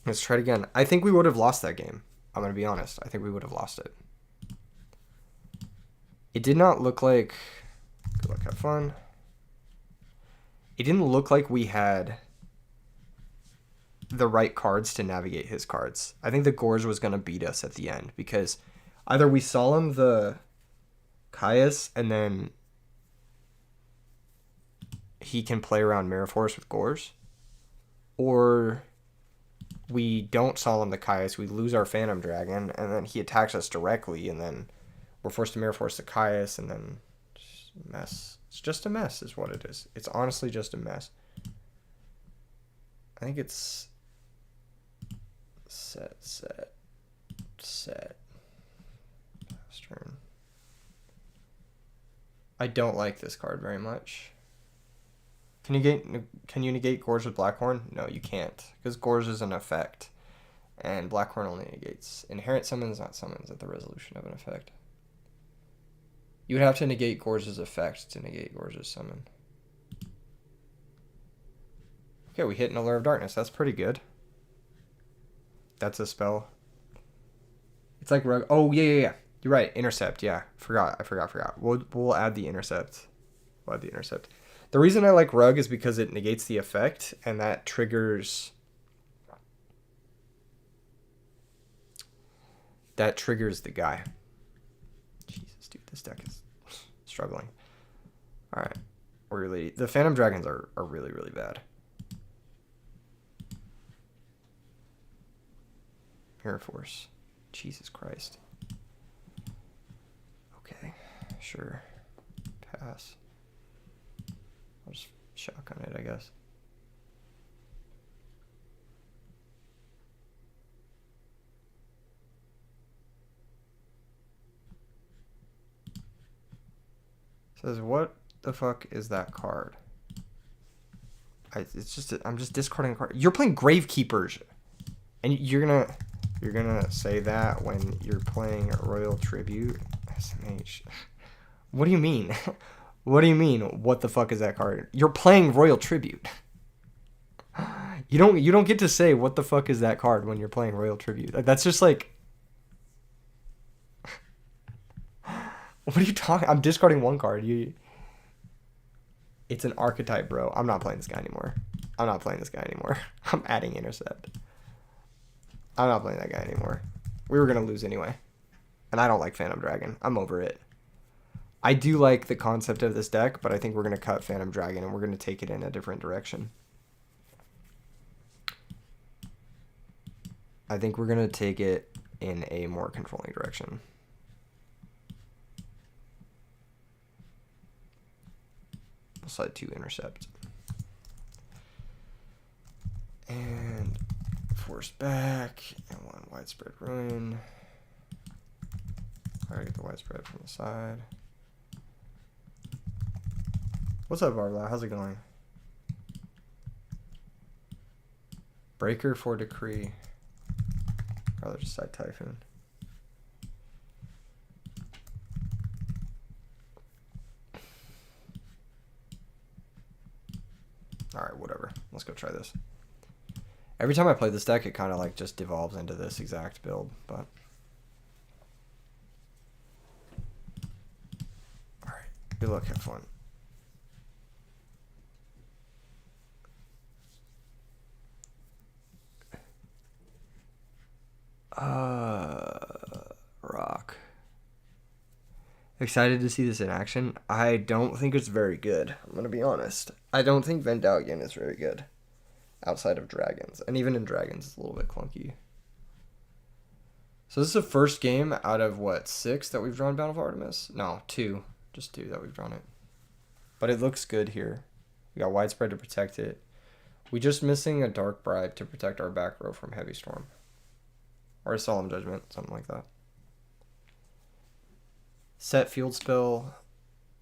Let's try it again. I think we would have lost that game. I'm going to be honest. I think we would have lost it. It did not look like, good luck, have fun. It didn't look like we had the right cards to navigate his cards. I think the Gores was going to beat us at the end because Either we solemn the Caius and then he can play around Mirror Force with Gores, or we don't solemn the Caius, we lose our Phantom Dragon, and then he attacks us directly, and then we're forced to Mirror Force the Caius, and then just a mess. It's just a mess is what it is. It's honestly just a mess. I think it's set. Pass turn. I don't like this card very much. Can you negate Gores with Blackhorn? No, you can't, because Gores is an effect, and Blackhorn only negates inherent summons, not summons at the resolution of an effect. You would have to negate Gores' effect to negate Gores' summon. Okay, we hit an Allure of Darkness. That's pretty good. That's a spell. It's like Rug. Oh, yeah. You're right. Intercept. Yeah. I forgot. We'll add the Intercept. The reason I like Rug is because it negates the effect, and that triggers... the guy. Jesus, dude. This deck is struggling. Alright. The Phantom Dragons are really, really bad. Mirror Force. Jesus Christ. Okay. Sure. Pass. I'll just shotgun it, I guess. Says, what the fuck is that card? I'm just discarding a card. You're playing Gravekeepers, and you're gonna say that when you're playing Royal Tribute. SMH. What do you mean? What do you mean? What the fuck is that card? You're playing Royal Tribute. You don't get to say what the fuck is that card when you're playing Royal Tribute. Like, that's just like. What are you talking? I'm discarding one card. It's an archetype, bro. I'm not playing this guy anymore. I'm adding Intercept. I'm not playing that guy anymore. We were gonna lose anyway, and I don't like Phantom Dragon. I'm over it. I do like the concept of this deck, but I think we're going to cut Phantom Dragon and we're going to take it in a different direction. I think we're going to take it in a more controlling direction. We'll slide 2 Intercept. And Force back, and 1 Widespread Ruin. I gotta get the Widespread from the side. What's up, Barbla? How's it going? Breaker for Decree. Rather just side Typhoon. Alright, whatever. Let's go try this. Every time I play this deck, it kind of like just devolves into this exact build, but... Alright, good luck, have fun. Rock. Excited to see this in action. I don't think it's very good. I'm gonna be honest. I don't think Vendallion is very good outside of Dragons, and even in Dragons, it's a little bit clunky. So this is the first game out of what, 6 that we've drawn Battle of Artemis? No, 2, just 2 that we've drawn it. But it looks good here. We got Widespread to protect it. We just missing a Dark Bribe to protect our back row from Heavy Storm. Or a Solemn Judgment, something like that. Set Field Spell.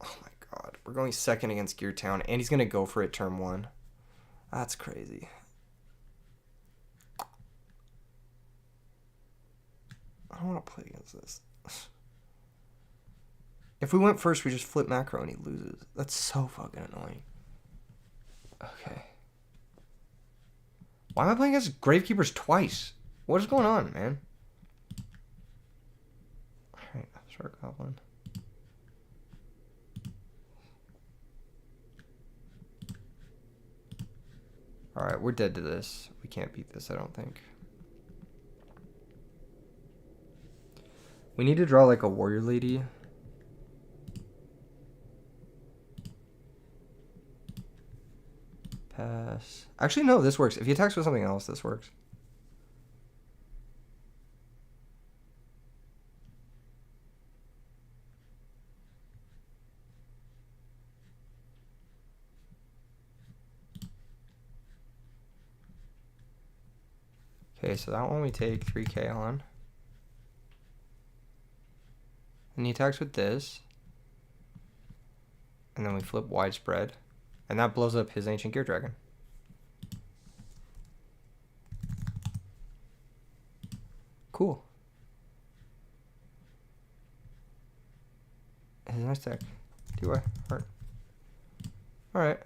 Oh my god. We're going second against Gear Town, and he's going to go for it turn 1. That's crazy. I don't want to play against this. If we went first, we just flip macro and he loses. That's so fucking annoying. Okay. Why am I playing against Gravekeepers twice? What is going on, man? Alright, Shark Goblin. Alright, we're dead to this. We can't beat this, I don't think. We need to draw like a warrior lady. Pass. Actually, no, this works. If he attacks with something else, this works. Okay, so that one we take 3k on. And he attacks with this. And then we flip widespread. And that blows up his Ancient Gear Dragon. Cool. It's a nice deck. Do I? Heart. Alright.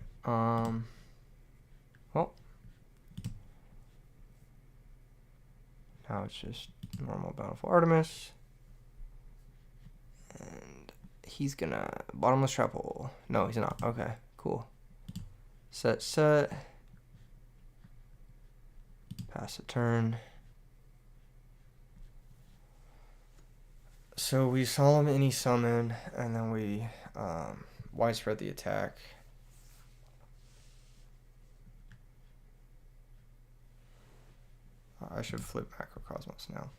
Well. Now it's just normal Bountiful Artemis. And he's gonna Bottomless Trap Hole. No, he's not. Okay, cool. Set. Pass a turn. So we Solemn Any Summon, and then we widespread the attack. I should flip Macrocosmos now.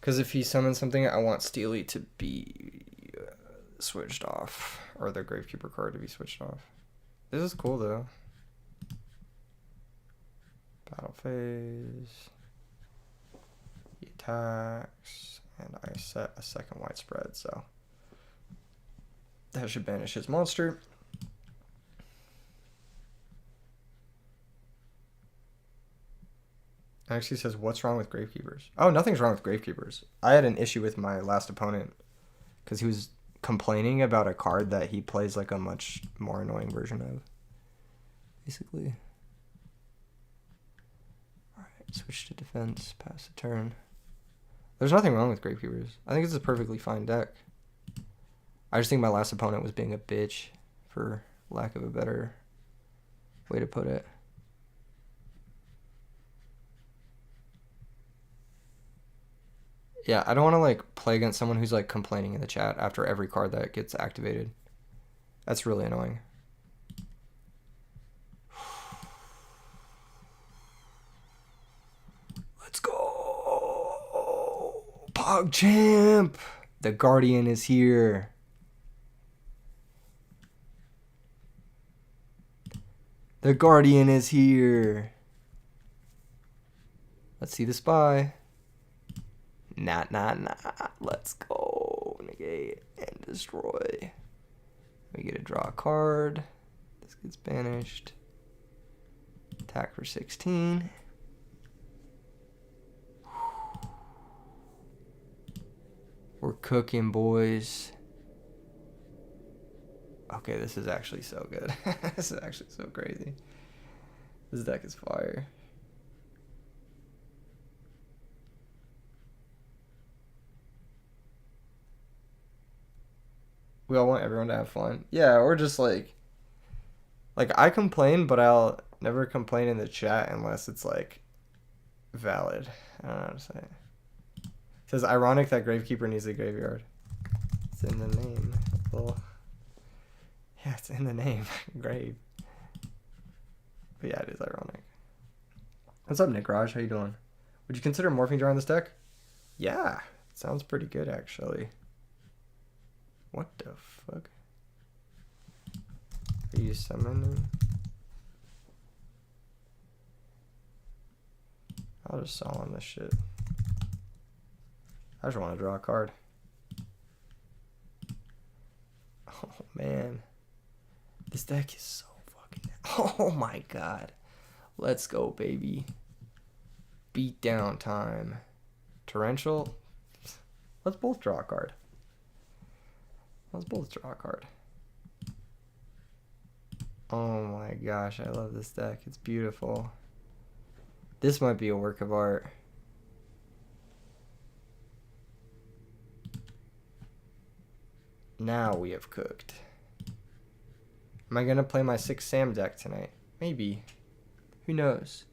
Because if he summons something, I want Steely to be switched off. Or the Gravekeeper card to be switched off. This is cool, though. Battle phase. He attacks. And I set a second widespread, so that should banish his monster. It actually says, what's wrong with Gravekeepers? Oh, nothing's wrong with Gravekeepers. I had an issue with my last opponent because he was complaining about a card that he plays like a much more annoying version of. Basically. Alright, switch to defense, pass the turn. There's nothing wrong with Gravekeepers. I think it's a perfectly fine deck. I just think my last opponent was being a bitch, for lack of a better way to put it. Yeah, I don't want to like play against someone who's like complaining in the chat after every card that gets activated. That's really annoying. Let's go! PogChamp! The Guardian is here. The Guardian is here. Let's see the spy. Nah. Let's go. Negate and destroy. We get to draw a card. This gets banished. Attack for 16. We're cooking, boys. Okay, this is actually so good. This is actually so crazy. This deck is fire. We all want everyone to have fun. Yeah, or just like I complain, but I'll never complain in the chat unless it's like valid. I don't know how to say it. It says ironic that Gravekeeper needs a graveyard. It's in the name. Well, yeah, it's in the name. Grave. But yeah, it is ironic. What's up, Nick Raj? How you doing? Would you consider Morphing Jar on this deck? Yeah, it sounds pretty good actually. What the fuck? Are you summoning? I'll just solemn this shit. I just want to draw a card. Oh man. This deck is so fucking... Oh my god. Let's go, baby. Beat down time. Torrential. Let's both draw a card. Let's both draw a card. Oh my gosh, I love this deck. It's beautiful. This might be a work of art. Now we have cooked. Am I going to play my 6 Sam deck tonight? Maybe. Who knows?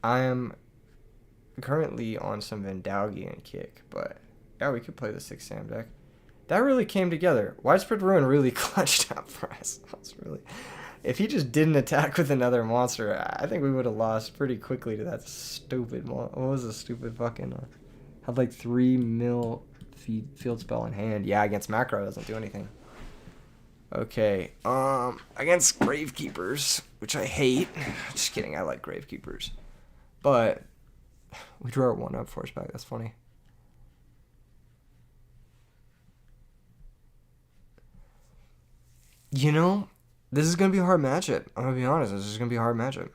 I am currently on some Vendalgian kick, but yeah, we could play the 6 Sam deck. That really came together. Widespread Ruin really clutched up for us. That's really... If he just didn't attack with another monster, I think we would have lost pretty quickly to that stupid... What was a stupid fucking... had like 3 mil field spell in hand. Yeah, against macro doesn't do anything. Okay, against Gravekeepers, which I hate. Just kidding, I like Gravekeepers. But we drew our 1-up force back. That's funny. You know, this is going to be a hard matchup. I'm going to be honest. This is going to be a hard matchup.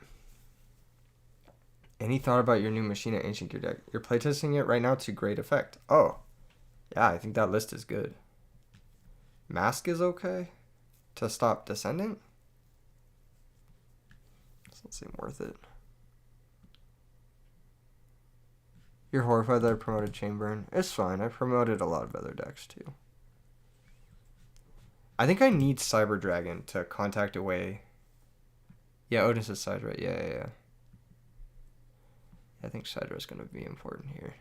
Any thought about your new Machina Ancient Gear deck? You're playtesting it right now to great effect. Oh, yeah, I think that list is good. Mask is okay to stop Descendant. Doesn't seem worth it. You're horrified that I promoted Chainburn. It's fine. I promoted a lot of other decks too. I think I need Cyber Dragon to contact away. Yeah, Odin's is Sidra. Yeah. I think Sidra is going to be important here.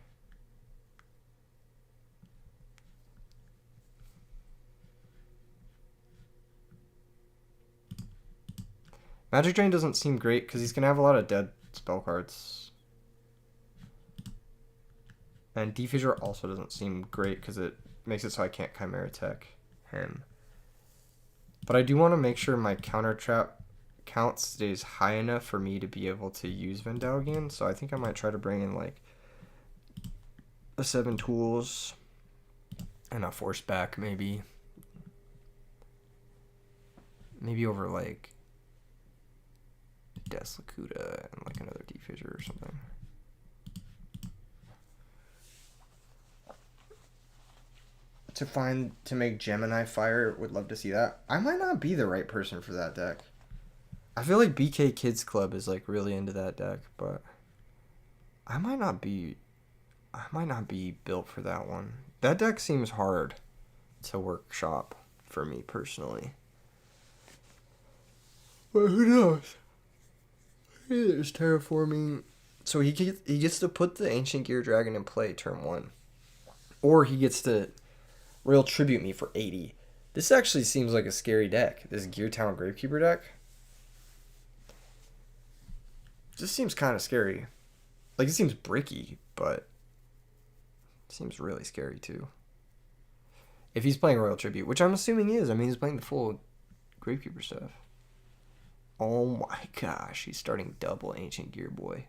Magic Drain doesn't seem great because he's going to have a lot of dead spell cards. And Defissure also doesn't seem great because it makes it so I can't Chimera Tech him. But I do want to make sure my counter trap count stays high enough for me to be able to use Vendalgian. So I think I might try to bring in like a 7 tools and a force back maybe. Maybe over like Deslakuta and like another Defissure or something. To make Gemini Fire, would love to see that. I might not be the right person for that deck. I feel like BK Kids Club is like really into that deck, but I might not be built for that one. That deck seems hard to workshop for me personally. But who knows? There's terraforming. So he gets to put the Ancient Gear Dragon in play turn 1. Or he gets to Royal Tribute me for 80. This actually seems like a scary deck. This Gear Town Gravekeeper deck. Just seems kind of scary. Like, it seems bricky, but it seems really scary too. If he's playing Royal Tribute, which I'm assuming he is. I mean, he's playing the full Gravekeeper stuff. Oh my gosh, he's starting double Ancient Gear Boy.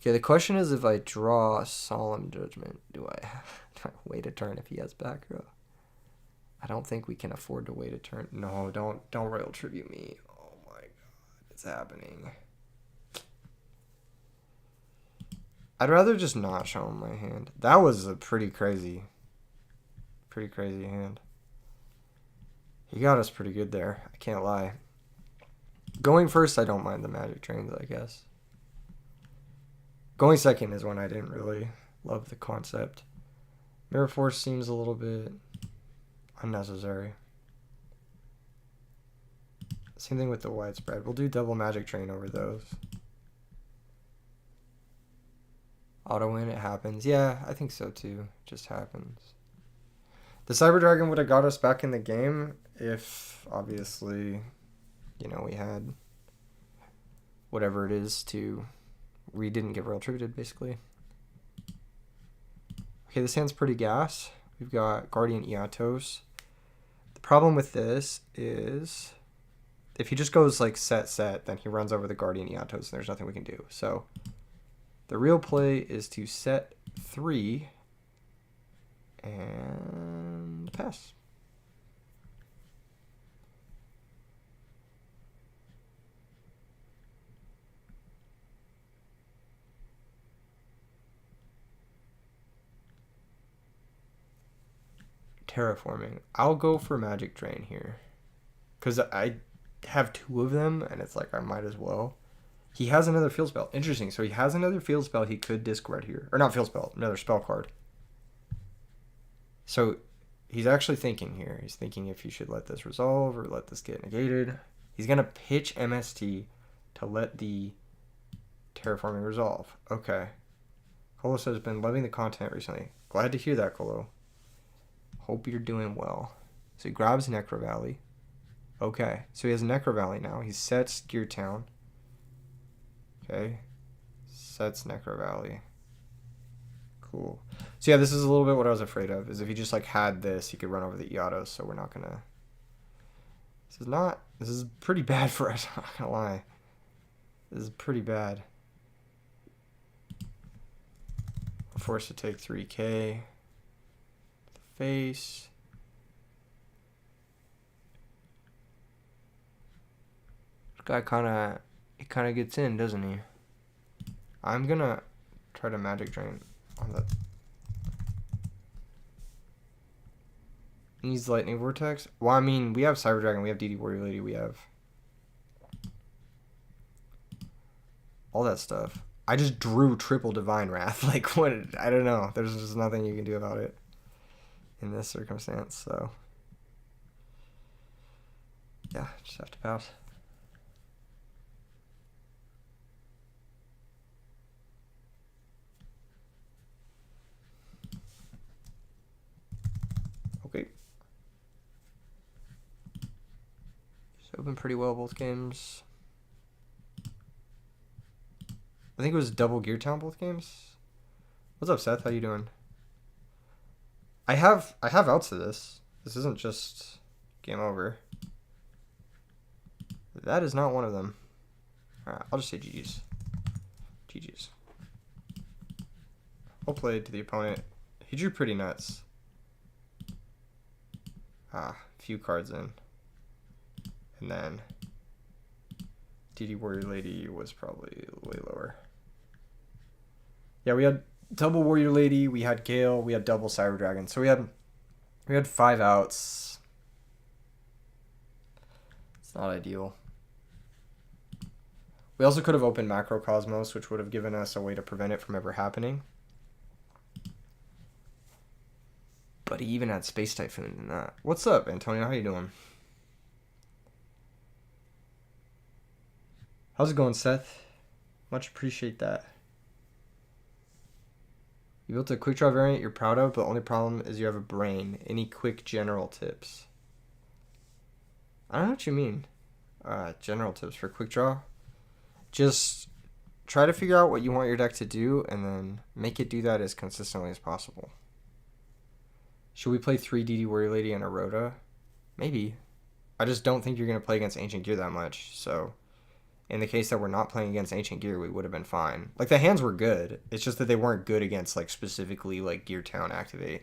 Okay, the question is if I draw Solemn Judgment, do I wait a turn if he has back row? I don't think we can afford to wait a turn. No, don't Royal Tribute me. Oh my god, it's happening. I'd rather just not show him my hand. That was a pretty crazy hand. He got us pretty good there. I can't lie. Going first, I don't mind the Magic Trains, I guess. Going second is when I didn't really love the concept. Mirror Force seems a little bit unnecessary. Same thing with the widespread. We'll do double Magic Train over those. Auto win, it happens. Yeah, I think so too. It just happens. The Cyber Dragon would have got us back in the game if, obviously, you know, we had whatever it is to... We didn't get Royal Tributed, basically. Okay, this hand's pretty gas. We've got Guardian Eatos. The problem with this is if he just goes like set, then he runs over the Guardian Eatos and there's nothing we can do. So the real play is to set 3 and pass. Terraforming. I'll go for Magic Drain here. Because I have 2 of them, and it's like I might as well. He has another field spell. Interesting. So he has another field spell he could discard here. Or not field spell, another spell card. So he's actually thinking here. He's thinking if he should let this resolve or let this get negated. He's going to pitch MST to let the Terraforming Resolve. Okay. Colo says, been loving the content recently. Glad to hear that, Colo. Hope you're doing well. So he grabs Necro Valley. Okay. So he has Necro Valley now. He sets Gear Town. Okay. Sets Necro Valley. Cool. So yeah, this is a little bit what I was afraid of, is if he just like had this, he could run over the Iatos, so we're not gonna... This is pretty bad for us, I'm not gonna lie. This is pretty bad. We're forced to take 3k. The face. This guy he kinda gets in, doesn't he? I'm gonna try to magic drain on the... Needs Lightning Vortex? Well, I mean, we have Cyber Dragon, we have DD Warrior Lady, we have all that stuff. I just drew triple Divine Wrath. Like, what? I don't know. There's just nothing you can do about it in this circumstance, so... Yeah, just have to pass. Okay. Just open pretty well both games. I think it was double Gear Town both games. What's up, Seth? How you doing? I have outs to this. This isn't just game over. That is not one of them. Alright, I'll just say GG's. GG's. Well played to the opponent. He drew pretty nuts. Few cards in. And then DD Warrior Lady was probably way lower. Yeah, we had double Warrior Lady, we had Gale, we had double Cyber Dragon. So we had 5 outs. It's not ideal. We also could have opened Macrocosmos, which would have given us a way to prevent it from ever happening. But he even had Space Typhoon in that. What's up, Antonio? How you doing? How's it going, Seth? Much appreciate that. You built a quick draw variant you're proud of, but the only problem is you have a brain. Any quick general tips? I don't know what you mean. General tips for quick draw? Just try to figure out what you want your deck to do and then make it do that as consistently as possible. Should we play 3 DD Warrior Lady and a Rhoda? Maybe. I just don't think you're going to play against Ancient Gear that much, so... In the case that we're not playing against Ancient Gear, we would have been fine. Like, the hands were good. It's just that they weren't good against, like, specifically, like, Gear Town Activate.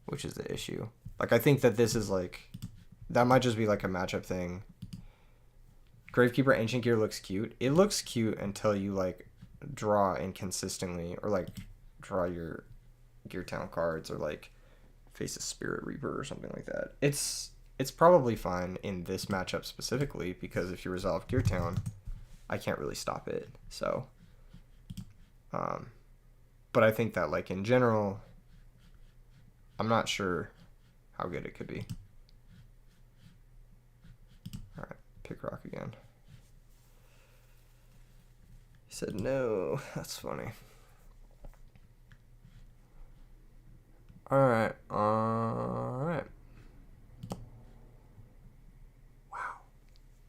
Which is the issue. Like, I think that this is, like... That might just be, like, a matchup thing. Gravekeeper Ancient Gear looks cute. It looks cute until you, like, draw inconsistently. Or, like, draw your Gear Town cards. Or, like, face a Spirit Reaper or something like that. It's probably fine in this matchup specifically, because if you resolve Gear Town, I can't really stop it. So, but I think that, like, in general, I'm not sure how good it could be. All right, pick rock again. He said no. That's funny. All right.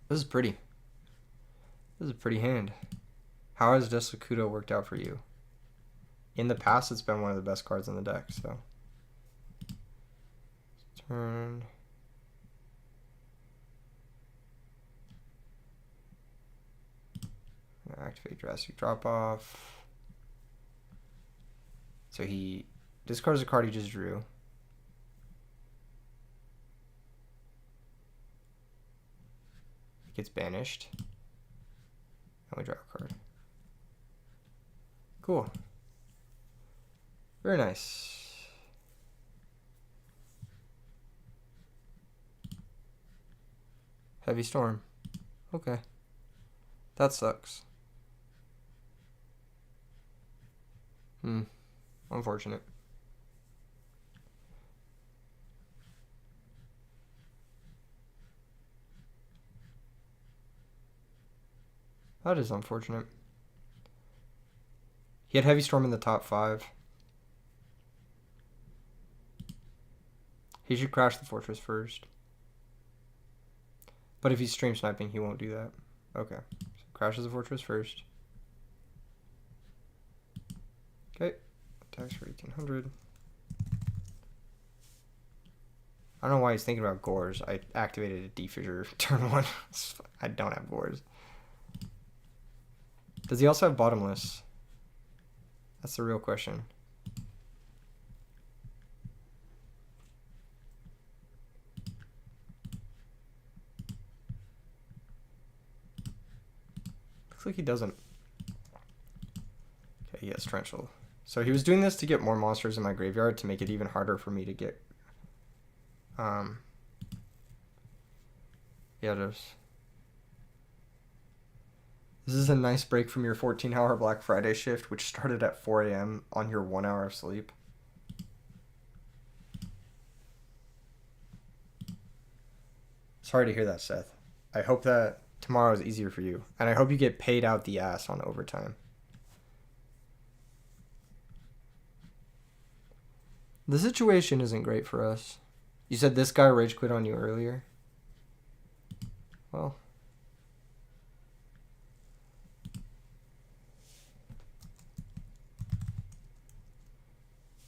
This is pretty. This is a pretty hand. How has Desukudo worked out for you? In the past, it's been one of the best cards in the deck, so. Turn. Activate Drastic Drop-Off. So he discards a card he just drew. Gets banished. And we draw a card. Cool. Very nice. Heavy Storm. Okay. That sucks. Unfortunate. That is unfortunate. He had Heavy Storm in the top 5. He should crash the fortress first. But if he's stream sniping, he won't do that. Okay. So crashes the fortress first. Okay. Attacks for 1800. I don't know why he's thinking about Gores. I activated a D-Fissure turn 1. I don't have Gores. Does he also have Bottomless? That's the real question. Looks like he doesn't. Okay, he has Torrential. So he was doing this to get more monsters in my graveyard to make it even harder for me to get... Yeah, this is a nice break from your 14-hour Black Friday shift, which started at 4 a.m. on your 1 hour of sleep. Sorry to hear that, Seth. I hope that tomorrow is easier for you. And I hope you get paid out the ass on overtime. The situation isn't great for us. You said this guy rage quit on you earlier? Well...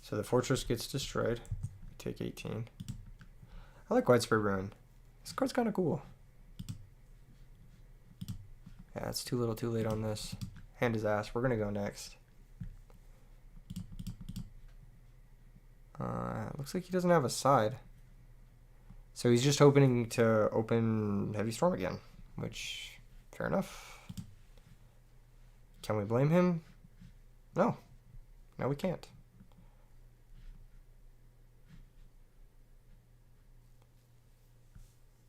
So the fortress gets destroyed. Take 18. I like Widespread Ruin. This card's kind of cool. Yeah, it's too little too late on this. Hand his ass. We're going to go next. Looks like he doesn't have a side. So he's just hoping to open Heavy Storm again, which, fair enough. Can we blame him? No. No, we can't.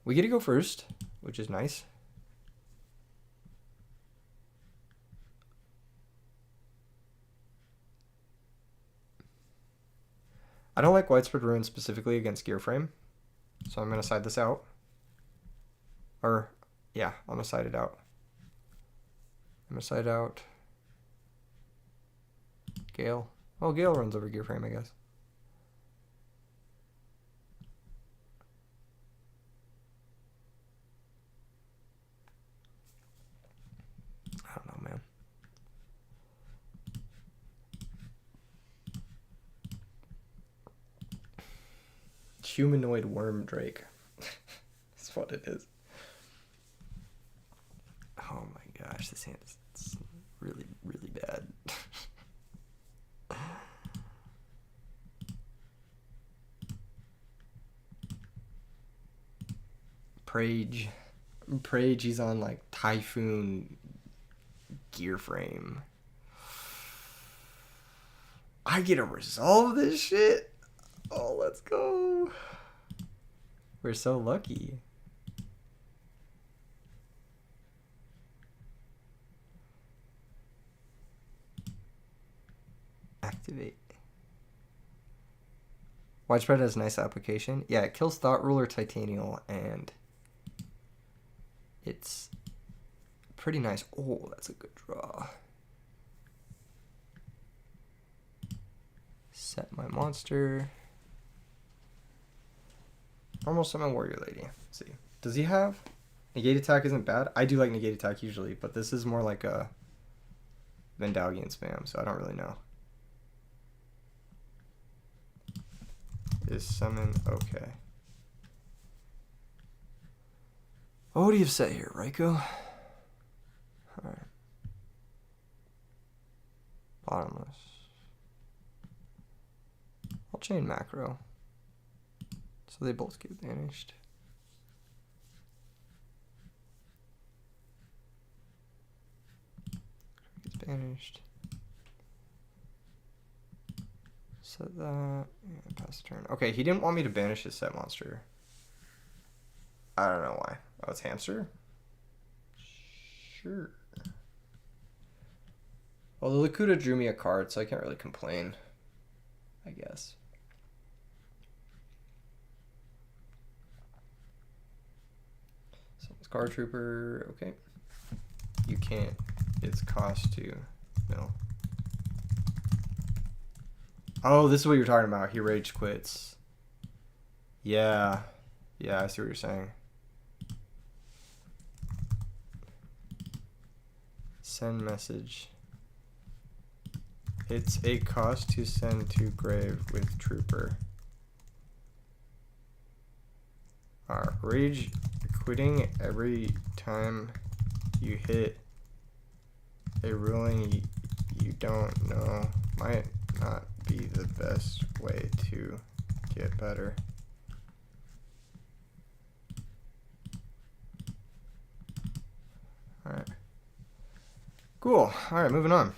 We get to go first, which is nice. I don't like Widespread Ruin specifically against Gearframe, so I'm going to side this out. Or, yeah, I'm going to side it out. I'm going to side out Gale. Oh, Gale runs over Gearframe, I guess. I don't know, man. Humanoid Worm Drake. That's what it is. Oh my gosh, this hand is really, really bad. Prage. Prage, he's on like Typhoon Gearframe. I get to resolve this shit? Oh, let's go. We're so lucky. Activate. Widespread has nice application. Yeah, it kills Thought Ruler, Titanial, and it's pretty nice. Oh, that's a good draw. Set my monster. Almost summon Warrior Lady. Let's see. Does he have... Negate attack isn't bad. I do like negate attack usually, but this is more like a Vendalgian spam, so I don't really know. Is summon okay. What do you have set here, Raiko? Alright. Bottomless. I'll chain macro. So they both get banished. Gets banished. Set that. Yeah, pass the turn. Okay, he didn't want me to banish his set monster. I don't know why. Oh, it's hamster? Sure. Well, the Lakuta drew me a card, so I can't really complain, I guess. So it's Card Trooper, okay. You can't. It's cost to mill. Oh, this is what you're talking about. He rage quits. Yeah. Yeah, I see what you're saying. Send message. It's a cost to send to grave with trooper. Rage quitting every time you hit a ruling you don't know might not be the best way to get better. Alright. Cool. Alright, moving on.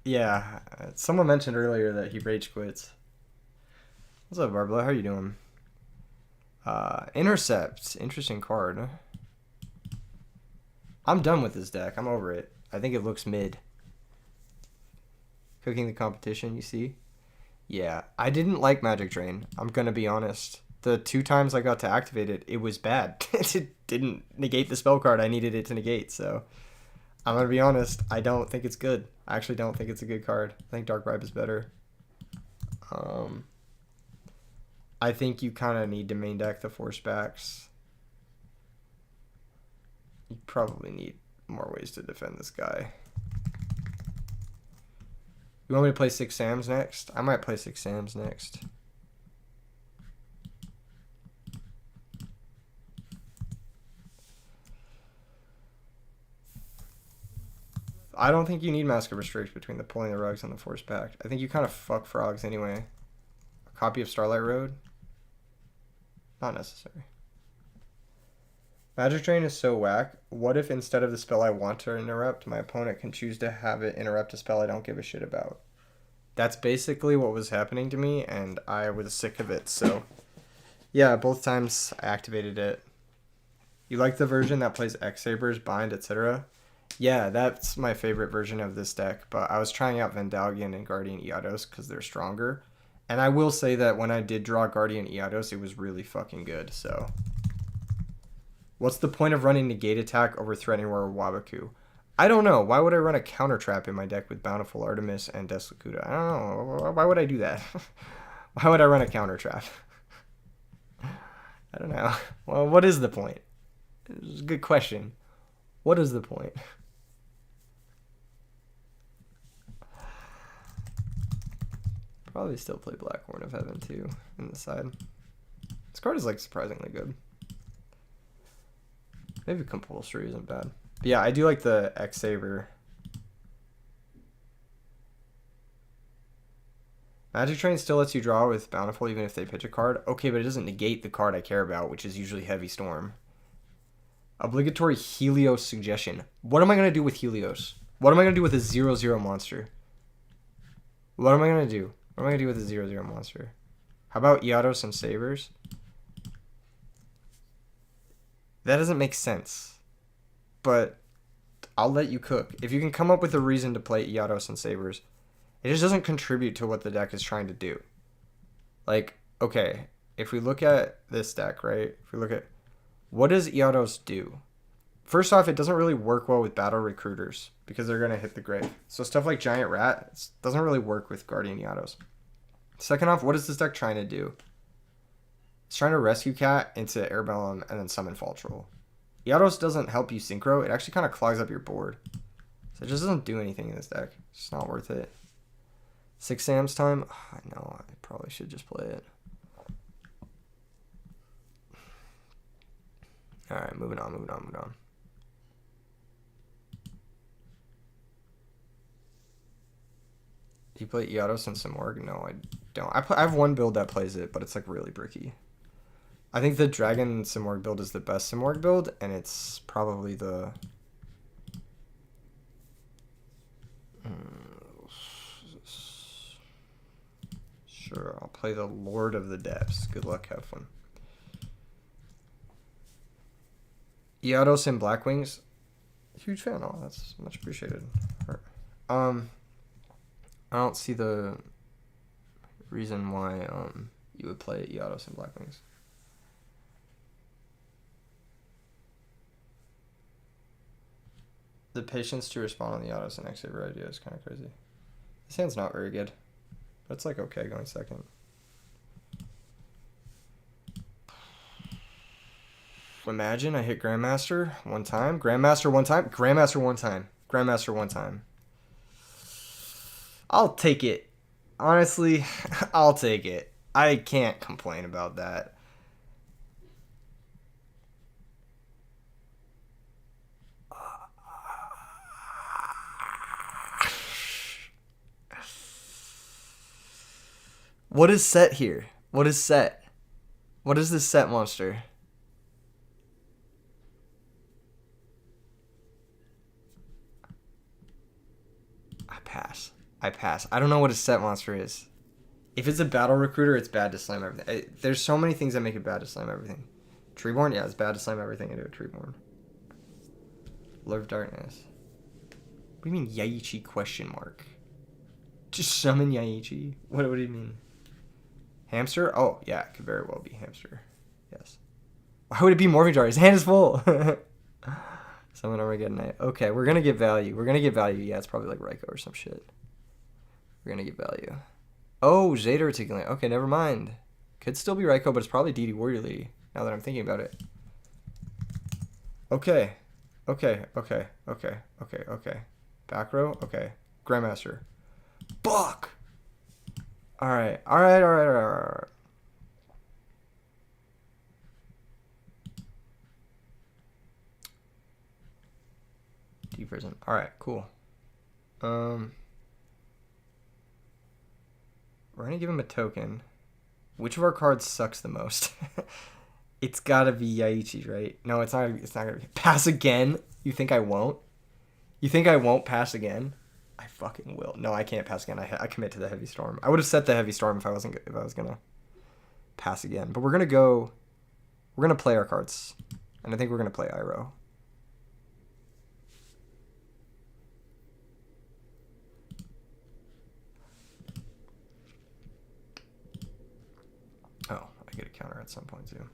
Yeah, someone mentioned earlier that he rage quits. What's up, Barbara? How are you doing? Intercept. Interesting card. I'm done with this deck. I'm over it. I think it looks mid. Cooking the competition, you see? Yeah, I didn't like Magic Drain. I'm going to be honest. The 2 times I got to activate it, it was bad. It didn't negate the spell card I needed it to negate, so I'm going to be honest. I don't think it's good. I actually don't think it's a good card. I think Dark Bribe is better. I think you kind of need to main deck the force backs. You probably need more ways to defend this guy. You want me to play 6 Sams next? I might play 6 Sams next. I don't think you need Mask of Restrict between the Pulling the Rugs and the Force Pact. I think you kind of fuck frogs anyway. A copy of Starlight Road? Not necessary. Magic Drain is so whack. What if instead of the spell I want to interrupt, my opponent can choose to have it interrupt a spell I don't give a shit about? That's basically what was happening to me, and I was sick of it, so yeah, both times I activated it. You like the version that plays X-Sabers, Bind, etc.? Yeah, that's my favorite version of this deck, but I was trying out Vendallion and Guardian Eados because they're stronger. And I will say that when I did draw Guardian Eados, it was really fucking good, so. What's the point of running Negate Attack over Threatening Roar or Wabaku? I don't know. Why would I run a counter trap in my deck with Bountiful Artemis and Deslicuda? I don't know. Why would I do that? Why would I run a counter trap? I don't know. Well, what is the point? It's a good question. What is the point? Probably still play Black Horn of Heaven too in the side. This card is like surprisingly good. Maybe Compulsory isn't bad. But yeah, I do like the X-Saber. Magic Train still lets you draw with Bountiful even if they pitch a card. Okay, but it doesn't negate the card I care about, which is usually Heavy Storm. Obligatory Helios Suggestion. What am I going to do with Helios? What am I going to do with a 0/0 monster? What am I going to do? What am I going to do with a 0/0 monster? How about Eados and Sabers? That doesn't make sense. But I'll let you cook. If you can come up with a reason to play Eados and Sabers, it just doesn't contribute to what the deck is trying to do. Like, okay, if we look at this deck, right? If we look at what does Eados do? First off, it doesn't really work well with Battle Recruiters because they're going to hit the grave. So stuff like Giant Rat doesn't really work with Guardian Eados. Second off, what is this deck trying to do? It's trying to rescue Cat into Airbellum and then summon Fall Troll. Eados doesn't help you synchro. It actually kind of clogs up your board. So it just doesn't do anything in this deck. It's just not worth it. 6 Sam's time? Oh, I know. I probably should just play it. Alright, moving on. Do you play Eados and Simorg? No, I don't. I have one build that plays it, but it's like really bricky. I think the Dragon Simorg build is the best Simorg build, and it's probably the... Sure, I'll play the Lord of the Depths. Good luck, have fun. Eados and Blackwings. Huge fan. Oh, that's much appreciated. I don't see the reason why you would play Eados and Blackwings. The patience to respond on the autos and exit your idea is kind of crazy. This hand's not very good. But it's like okay going second. Imagine I hit Grandmaster one time. Grandmaster one time. Grandmaster one time. Grandmaster one time. I'll take it. Honestly, I'll take it. I can't complain about that. What is set here? What is set? What is this set monster? I pass. I don't know what a set monster is. If it's a battle recruiter, it's bad to slam everything. There's so many things that make it bad to slam everything. Treeborn? Yeah, it's bad to slam everything into a Treeborn. Lord of Darkness. What do you mean, Yaichi question mark? Just summon Yaichi? What do you mean? Hamster? Oh, yeah, it could very well be hamster. Yes. Why would it be Morphing Jar? His hand is full. Summon Armageddon Knight. Okay, we're going to get value. Yeah, it's probably like Raikou or some shit. We're going to get value. Oh, Zeta Articulate. Okay, never mind. Could still be Raikou, but it's probably DD Warrior Lady, now that I'm thinking about it. Okay. Back row? Okay. Grandmaster. Fuck! Alright. Deep Prison. Alright, cool. We're gonna give him a token. Which of our cards sucks the most? It's gotta be Yaichi, right? No, it's not gonna be. Pass again? You think I won't? You think I won't pass again? I fucking will. No, I can't pass again. I commit to the Heavy Storm. I would have set the Heavy Storm if I was gonna pass again. But we're gonna play our cards. And I think we're gonna play Iroh. Oh, I get a counter at some point too.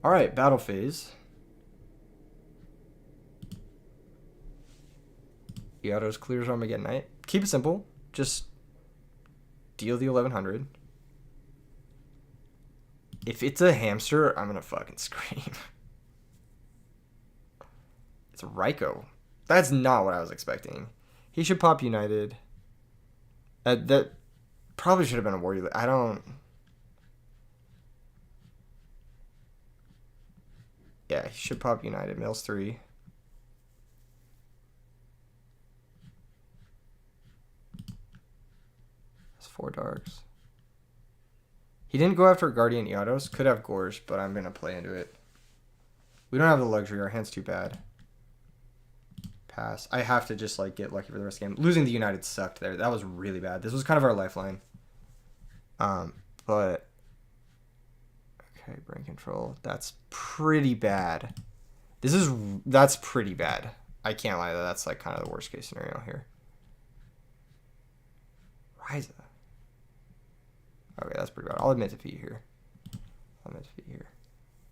Alright, battle phase. Gyarados clears Armageddon Knight. Keep it simple. Just deal the 1100. If it's a hamster, I'm gonna fucking scream. It's a Raikou. That's not what I was expecting. He should pop United. That probably should have been a Warrior. I don't... Yeah, he should pop United. Mills 3. That's 4 darks. He didn't go after Guardian Gyarados. Could have Gorge, but I'm going to play into it. We don't have the luxury. Our hand's too bad. Pass. I have to just like get lucky for the rest of the game. Losing the United sucked there. That was really bad. This was kind of our lifeline. But... Okay, brain control. That's pretty bad. That's pretty bad. I can't lie, that's like kind of the worst case scenario here. Ryza. Okay, that's pretty bad. I'll admit defeat here.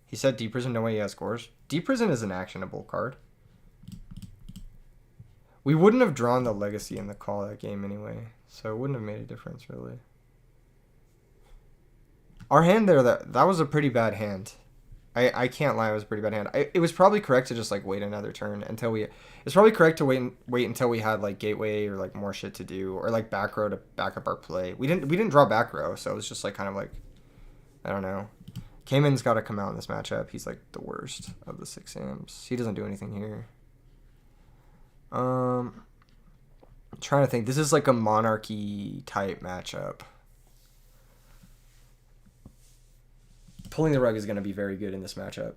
He said Deep Prison, no way he has scores. Deep Prison is an actionable card. We wouldn't have drawn the Legacy in the call that game anyway, so it wouldn't have made a difference really. Our hand there, that was a pretty bad hand. I can't lie, it was a pretty bad hand. It was probably correct to just like wait another turn until we... It's probably correct to wait until we had like Gateway or like more shit to do, or like back row to back up our play. We didn't draw back row, so it was just like kind of like, I don't know. Cayman's got to come out in this matchup. He's like the worst of the 6 Amps. He doesn't do anything here. I'm trying to think. This is like a Monarchy type matchup. Pulling the rug is going to be very good in this matchup.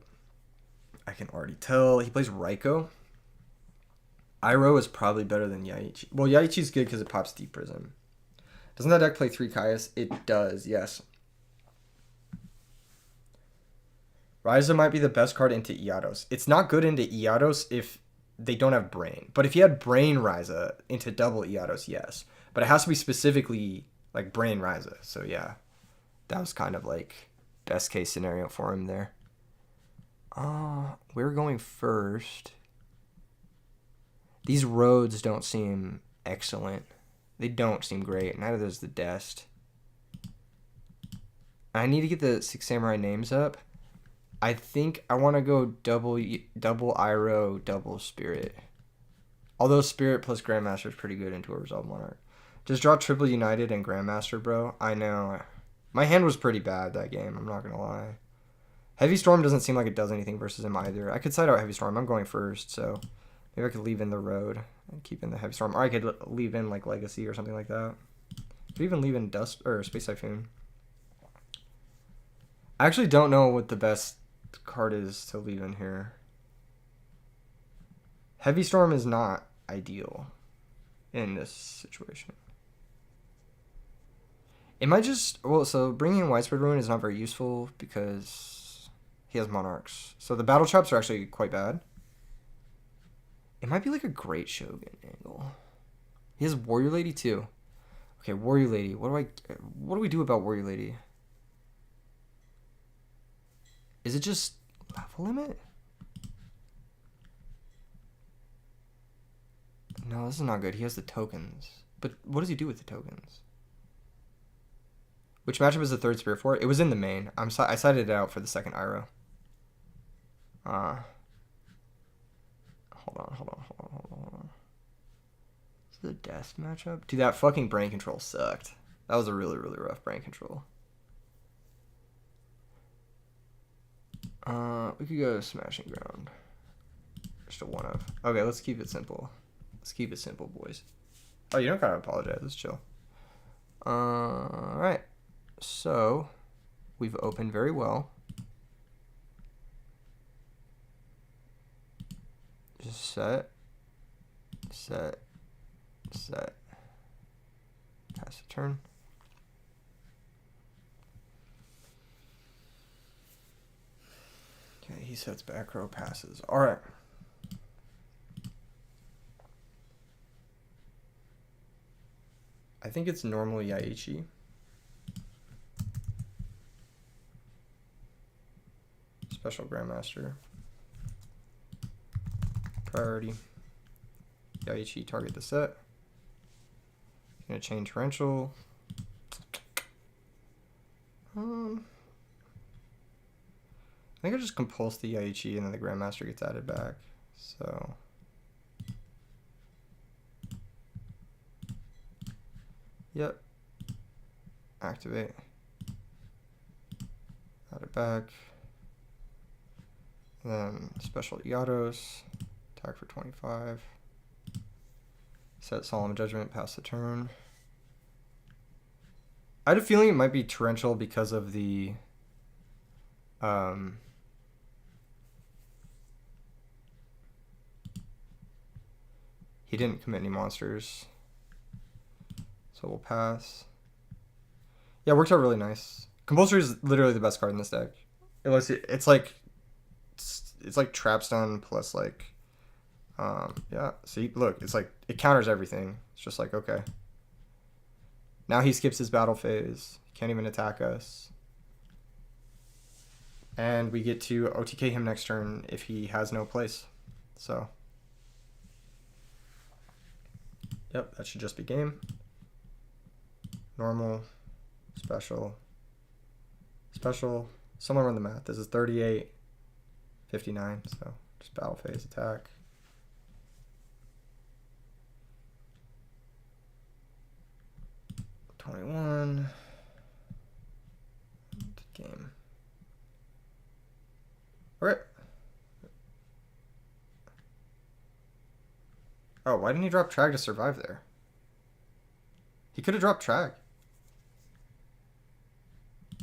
I can already tell. He plays Raikou. Iroh is probably better than Yaichi. Well, Yaichi's good because it pops Deep Prison. Doesn't that deck play 3 Kaias? It does, yes. Ryza might be the best card into Gyarados. It's not good into Gyarados if they don't have Brain. But if you had Brain Ryza into double Gyarados, yes. But it has to be specifically like Brain Ryza. So yeah, that was kind of like best case scenario for him there. We're going first. These roads don't seem excellent. They don't seem great. Neither does the Dest. I need to get the Six Samurai names up. I think I want to go double Iroh, double Spirit. Although Spirit plus Grandmaster is pretty good into a Resolve Monarch. Just draw Triple United and Grandmaster, bro. I know. My hand was pretty bad that game, I'm not going to lie. Heavy Storm doesn't seem like it does anything versus him either. I could side out Heavy Storm. I'm going first, so maybe I could leave in the Road and keep in the Heavy Storm. Or I could leave in like Legacy or something like that. Could even leave in Dust or Space Typhoon. I actually don't know what the best card is to leave in here. Heavy Storm is not ideal in this situation. It might just... Well, so bringing in Widespread Ruin is not very useful because he has Monarchs. So the Battle Traps are actually quite bad. It might be like a Great Shogun angle. He has Warrior Lady too. Okay, Warrior Lady. What do we do about Warrior Lady? Is it just level limit? No, this is not good. He has the tokens. But what does he do with the tokens? Which matchup is the third Spirit for? It was in the main. I sided it out for the second Iroh. Hold on. Is it a Death matchup? Dude, that fucking Brain Control sucked. That was a really, really rough Brain Control. We could go Smashing Ground. Just a one of. Okay, let's keep it simple. Let's keep it simple, boys. Oh, you don't gotta apologize. Let's chill. Alright. So, we've opened very well. Just set. Pass the turn. Okay, he sets back row, passes. Alright. I think it's normally Yaichi. Special Grandmaster. Priority. Yaichi, target the set. Gonna chain Torrential. I think I just compulse the Yaichi and then the Grandmaster gets added back. So yep. Activate. Add it back. Then special Yados. Attack for 25. Set Solemn Judgment, pass the turn. I had a feeling it might be Torrential because of the he didn't commit any monsters. So we'll pass. Yeah, it worked out really nice. Compulsory is literally the best card in this deck. It's like Trapstone plus like yeah, see, look, it's like it counters everything. It's just like, okay. Now he skips his battle phase. He can't even attack us. And we get to OTK him next turn if he has no place. So yep, that should just be game. Normal, special. Someone run the math. This is 38, 59, so just battle phase attack. Game. Alright. Oh, why didn't he drop Trag to survive there? He could have dropped Trag.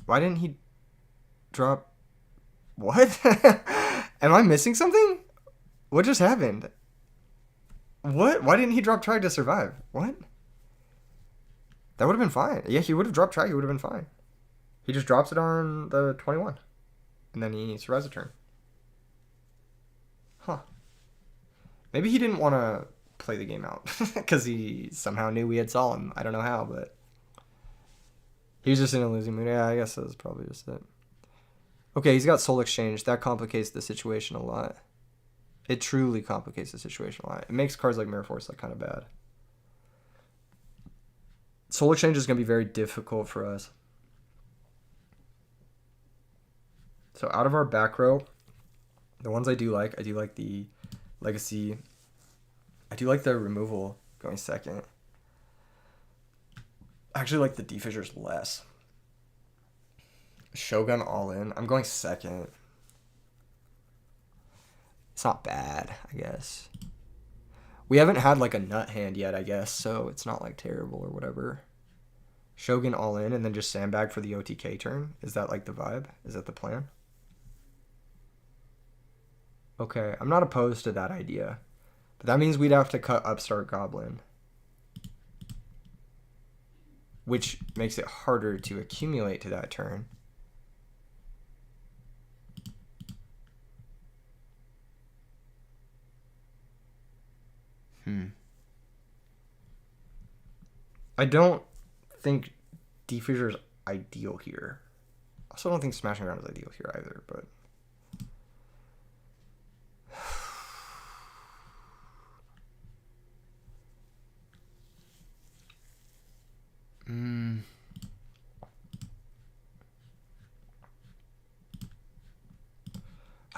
Why didn't he drop... What? Am I missing something? What just happened? What? Why didn't he drop Trag to survive? What? That would have been fine. Yeah, he would have dropped Trag. He would have been fine. He just drops it on the 21. And then he survives a turn. Huh. Maybe he didn't want to play the game out. Because he somehow knew we had Solemn. I don't know how, but... He was just in a losing mood. Yeah, I guess that was probably just it. Okay, he's got Soul Exchange. That complicates the situation a lot. It truly complicates the situation a lot. It makes cards like Mirror Force like kind of bad. Soul Exchange is going to be very difficult for us. So out of our back row, the ones I do like the Legacy. I do like the removal going second. I actually like the Defissures less. Shogun all in. I'm going second. It's not bad, I guess. We haven't had like a nut hand yet, I guess, so it's not like terrible or whatever. Shogun all in and then just sandbag for the OTK turn. Is that like the vibe? Is that the plan? Okay, I'm not opposed to that idea. But that means we'd have to cut Upstart Goblin. Which makes it harder to accumulate to that turn. I don't think Defissure is ideal here. I also don't think Smashing Around is ideal here either, but... I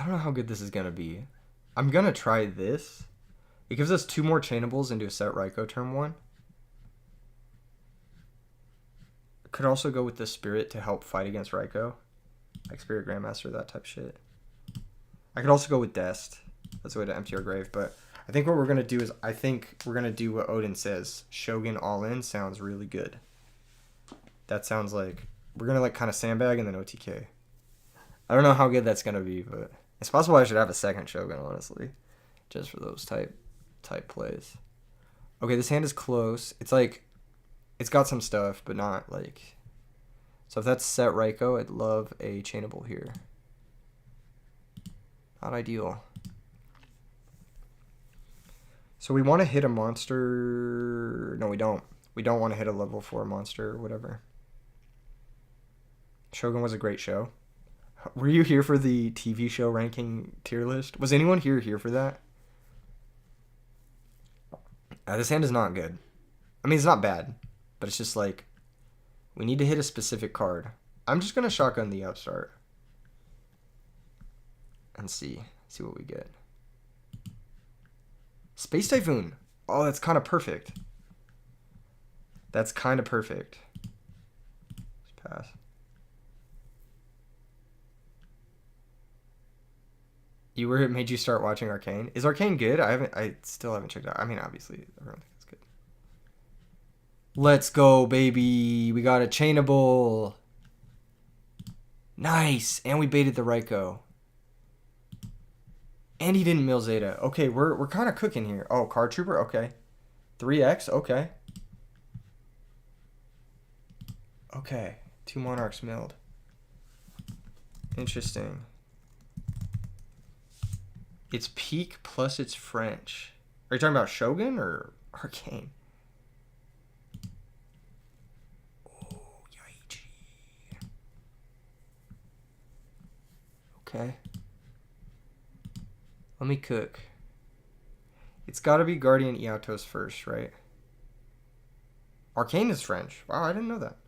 don't know how good this is going to be. I'm going to try this. It gives us 2 more chainables into a set Raikou turn 1. Could also go with the Spirit to help fight against Raikou. Like Spirit Grandmaster, that type of shit. I could also go with Dest. That's a way to empty our grave. But I think what we're going to do is, I think we're going to do what Odin says. Shogun all in sounds really good. That sounds like... We're going to like kind of sandbag and then OTK. I don't know how good that's going to be, but... It's possible I should have a second Shogun, honestly. Just for those type plays. Okay, this hand is close. It's like... It's got some stuff, but not like... So if that's set Raikou, I'd love a chainable here. Not ideal. So we want to hit a monster... No, we don't. We don't want to hit a level 4 monster or whatever. Shogun was a great show. Were you here for the TV show ranking tier list? Was anyone here for that? This hand is not good. I mean, it's not bad. But it's just like, we need to hit a specific card. I'm just going to shotgun the Upstart. And see what we get. Space Typhoon. Oh, that's kind of perfect. That's kind of perfect. Just pass. It made you start watching Arcane. Is Arcane good? I still haven't checked out. I mean, obviously, everyone thinks it's good. Let's go, baby. We got a chainable. Nice. And we baited the Raikou. And he didn't mill Zeta. Okay, we're kind of cooking here. Oh, Card Trooper? Okay. 3x? Okay. Okay. 2 Monarchs milled. Interesting. It's Peak plus it's French. Are you talking about Shogun or Arcane? Oh, yaichi. Okay. Let me cook. It's got to be Guardian Eatos first, right? Arcane is French. Wow, I didn't know that.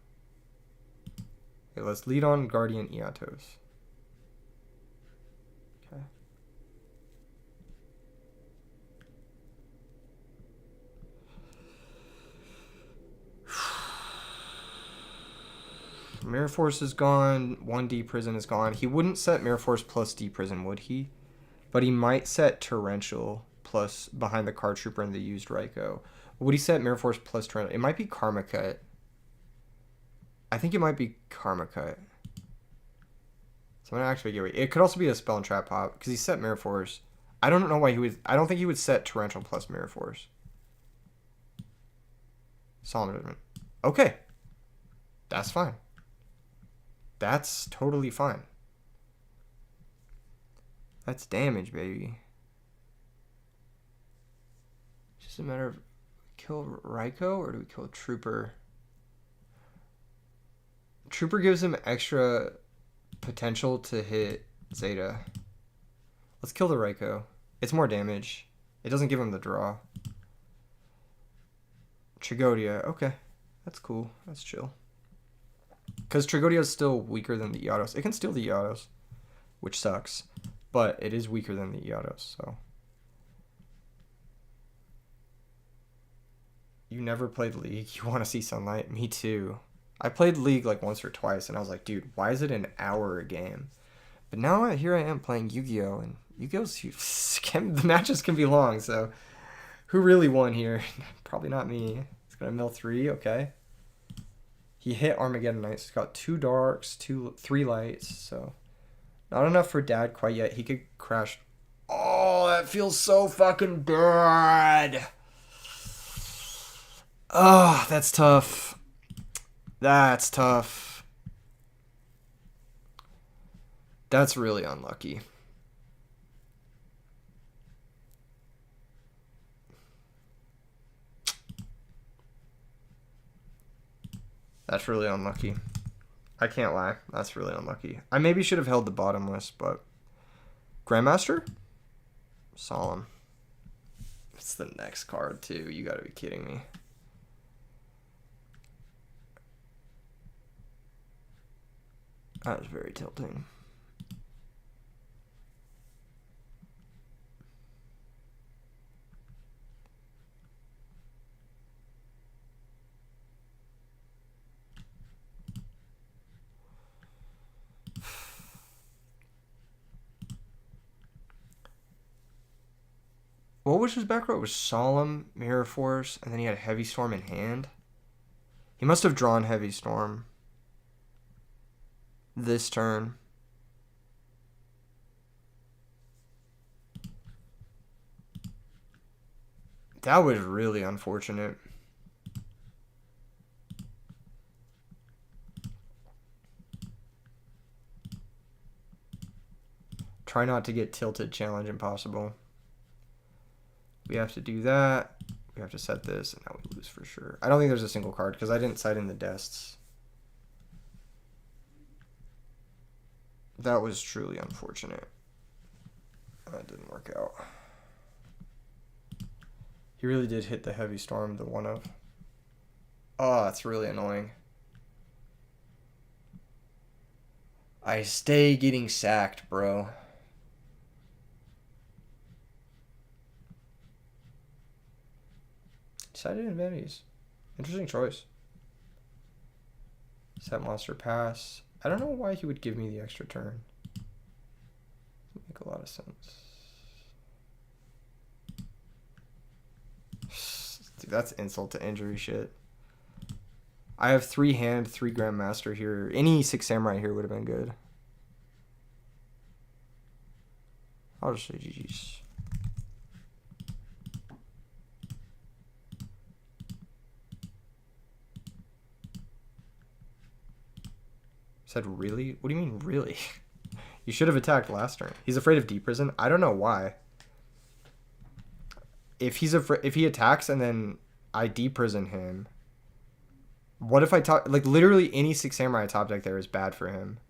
Okay, let's lead on Guardian Eatos. Okay. Mirror Force is gone. 1D Prison is gone. He wouldn't set Mirror Force plus D Prison, would he? But he might set Torrential plus behind the Card Trooper and the used Raikou. Would he set Mirror Force plus Torrential? It might be Karma Cut. I think it might be Karma Cut. So I'm going to actually get away. It could also be a Spell and Trap Pop because he set Mirror Force. I don't know why he would... I don't think he would set Torrential plus Mirror Force. Solemn Judgment. Okay. That's fine. That's totally fine. That's damage, baby. It's just a matter of kill Raikou or do we kill Trooper? Trooper gives him extra potential to hit Zeta. Let's kill the Raikou. It's more damage. It doesn't give him the draw. Trigodia. Okay. That's cool. That's chill. Because Trigodia is still weaker than the Iados. It can steal the Iados, which sucks. But it is weaker than the Iados, so. You never played League? You want to see sunlight? Me too. I played League like once or twice, and I was like, dude, why is it an hour a game? But now here I am playing Yu-Gi-Oh! And Yu-Gi-Oh's the matches can be long, so who really won here? Probably not me. It's gonna mill 3, okay. He hit Armageddon Knights. He's got 2 darks, 3 lights, so not enough for Dad quite yet. He could crash. Oh, that feels so fucking bad. Oh, that's tough. That's tough. That's really unlucky. That's really unlucky. I can't lie. That's really unlucky. I maybe should have held the bottomless, but Grandmaster? Solemn. It's the next card, too. You gotta be kidding me. That was very tilting. What was his back row? It was Solemn, Mirror Force, and then he had Heavy Storm in hand. He must have drawn Heavy Storm this turn. That was really unfortunate. Try not to get tilted, challenge impossible. We have to do that. We have to set this, and now we lose for sure. I don't think there's a single card because I didn't sight in the dests. That was truly unfortunate. That didn't work out. He really did hit the Heavy Storm, the one of. Oh, that's really annoying. I stay getting sacked, bro. Decided in Vanities. Interesting choice. Set monster pass. I don't know why he would give me the extra turn. Doesn't make a lot of sense. Dude, that's insult to injury shit. I have 3 hand, 3 Grandmaster here. Any 6 Samurai here would have been good. I'll just say GG's. Said really? What do you mean really? You should have attacked last turn. He's afraid of deep prison. I don't know why. If he attacks and then I deep prison him, what if I top like literally any 6 Samurai top deck there is bad for him.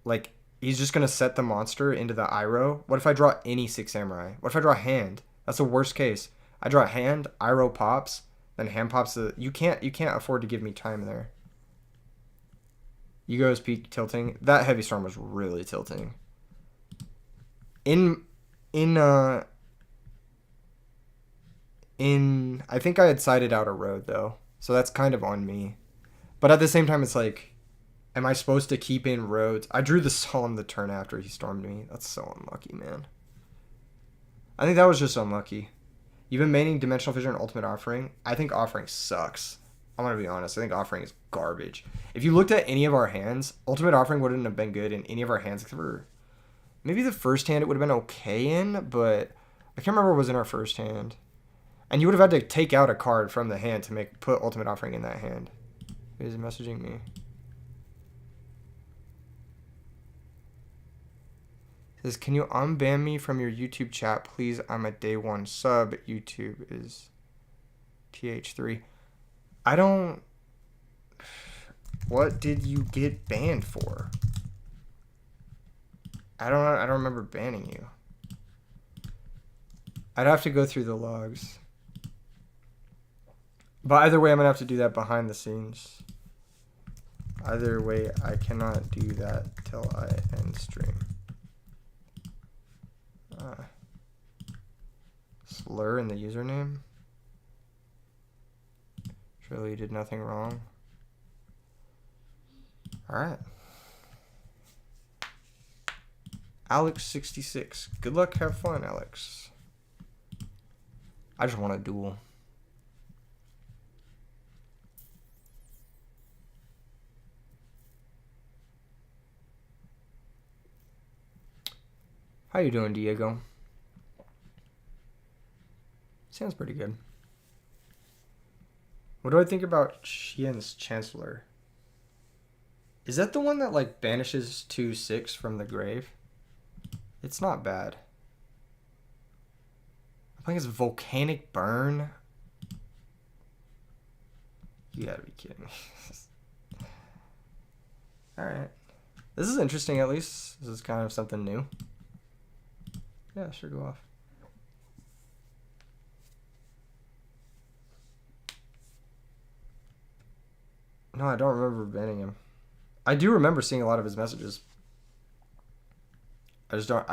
Like he's just gonna set the monster into the Iroh. What if I draw any 6 Samurai? What if I draw a hand? That's the worst case. I draw a hand, Iroh pops, then hand pops the. You can't afford to give me time there. Yugioh's peak tilting. That Heavy Storm was really tilting. I think I had sighted out a road though. So that's kind of on me. But at the same time it's like, am I supposed to keep in roads? I drew the Solemn the turn after he stormed me. That's so unlucky, man. I think that was just unlucky. You've been maining Dimensional Fissure and Ultimate Offering. I think Offering sucks. I'm going to be honest. I think Offering is garbage. If you looked at any of our hands, Ultimate Offering wouldn't have been good in any of our hands except for maybe the first hand it would have been okay in, but I can't remember what was in our first hand. And you would have had to take out a card from the hand to put Ultimate Offering in that hand. He's messaging me. He says, can you unban me from your YouTube chat, please? I'm a day 1 sub. YouTube is TH3. I don't... What did you get banned for? I don't remember banning you. I'd have to go through the logs. But either way, I'm going to have to do that behind the scenes. Either way, I cannot do that till I end stream. Slur in the username? Surely you did nothing wrong. Alright. Alex66. Good luck, have fun, Alex. I just want a duel. How you doing, Diego? Sounds pretty good. What do I think about Qian's Chancellor? Is that the one that like banishes 2/6 from the grave? It's not bad. I think it's Volcanic Burn. You gotta be kidding me. Alright. This is interesting at least. This is kind of something new. Yeah, sure, go off. No, I don't remember banning him. I do remember seeing a lot of his messages. I just don't...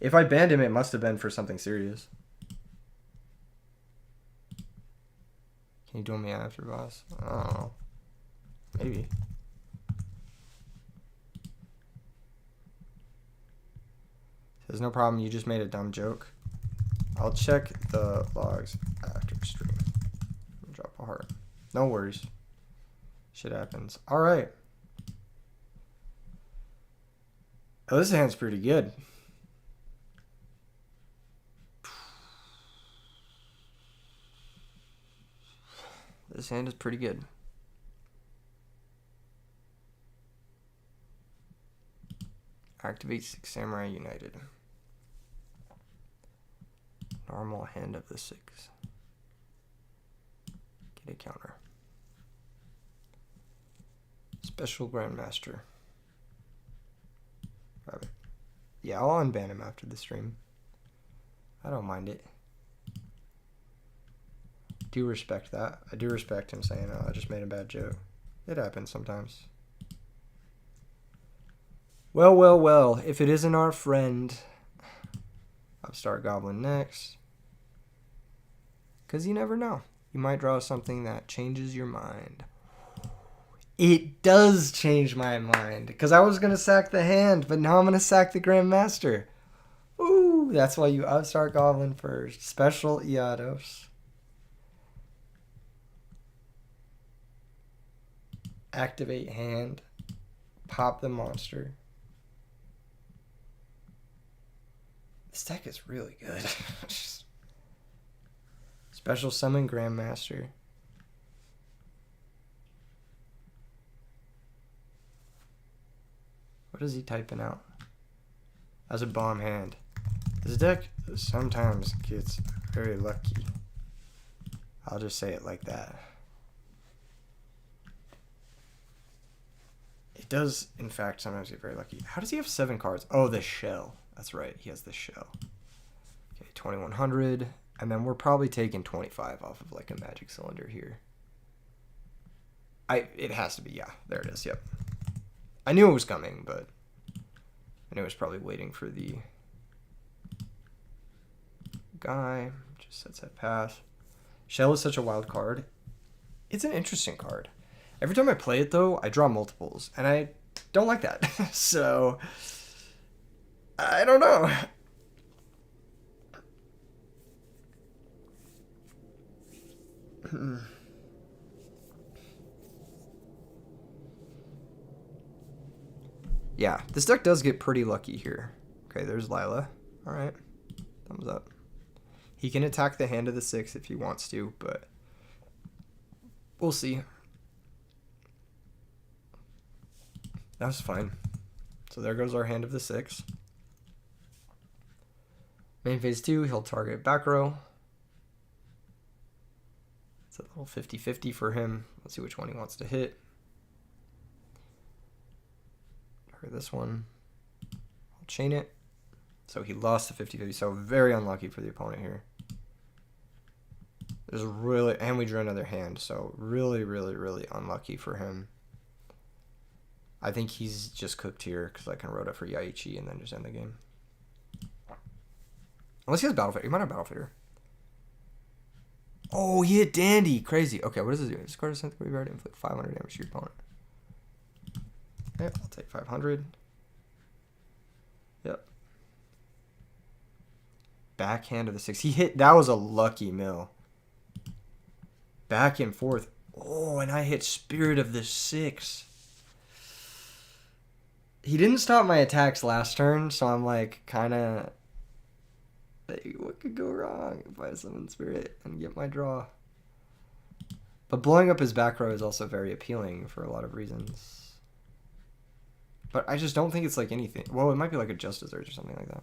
If I banned him, it must have been for something serious. Can you duel me after, boss? I don't know. Maybe. Says, no problem, you just made a dumb joke. I'll check the logs after stream. Drop a heart. No worries. Shit happens. Alright. Oh, this hand's pretty good. This hand is pretty good. Activate 6 Samurai United. Normal hand of the 6. Get a counter. Special Grandmaster. Rabbit. Yeah, I'll unban him after the stream. I don't mind it. Do respect that. I do respect him saying, oh, I just made a bad joke. It happens sometimes. Well, well, well. If it isn't our friend, Upstart Goblin next. Because you never know. You might draw something that changes your mind. It does change my mind. Because I was going to sack the hand, but now I'm going to sack the Grandmaster. Ooh, that's why you Upstart Goblin first. Special Iados. Activate hand. Pop the monster. This deck is really good. Special summon Grandmaster. What is he typing out? As a bomb hand. This deck sometimes gets very lucky. I'll just say it like that. It does, in fact, sometimes get very lucky. How does he have 7 cards? Oh, the shell. That's right. He has the shell. Okay, 2100. And then we're probably taking 25 off of like a magic cylinder here. It has to be, yeah. There it is, yep. I knew it was coming, but I knew it was probably waiting for the guy. Just sets that pass. Shell is such a wild card. It's an interesting card. Every time I play it, though, I draw multiples, and I don't like that. So, I don't know. Yeah, this deck does get pretty lucky here. Okay, there's Lila. All right, thumbs up. He can attack the hand of the 6 if he wants to, but we'll see. That's fine. So there goes our hand of the 6. Main phase 2, he'll target back row. It's a little 50-50 for him. Let's see which one he wants to hit. Target this one. I'll chain it. So he lost the 50-50. So very unlucky for the opponent here. There's really, and we drew another hand. So really, really, really unlucky for him. I think he's just cooked here because I can road up for Yaichi and then just end the game. Unless he has Battlefighter. He might have Battlefighter. Oh, he hit Dandy. Crazy. Okay, what does this do? Discard a Synth Graveyard, inflict 500 damage to your opponent. Yep, I'll take 500. Yep. Backhand of the 6. He hit. That was a lucky mill. Back and forth. Oh, and I hit Spirit of the 6. He didn't stop my attacks last turn, so I'm like, kind of... Like, what could go wrong if I summon Spirit and get my draw? But blowing up his back row is also very appealing for a lot of reasons. But I just don't think it's like anything. Well, it might be like a Justice Urge or something like that.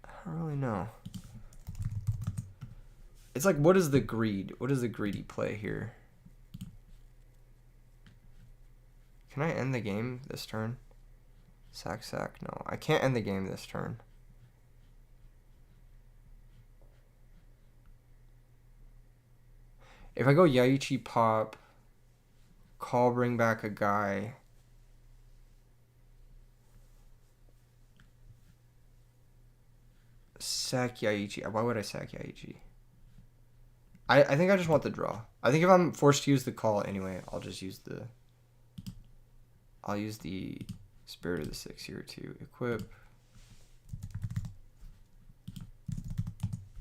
I don't really know. It's like, what is the greed? What is the greedy play here? Can I end the game this turn? Sack. No, I can't end the game this turn. If I go Yaichi pop, call, bring back a guy. Sack Yaichi. Why would I sack Yaichi? I think I just want the draw. I think if I'm forced to use the call anyway, I'll just use the... I'll use the Spirit of the 6 here to equip.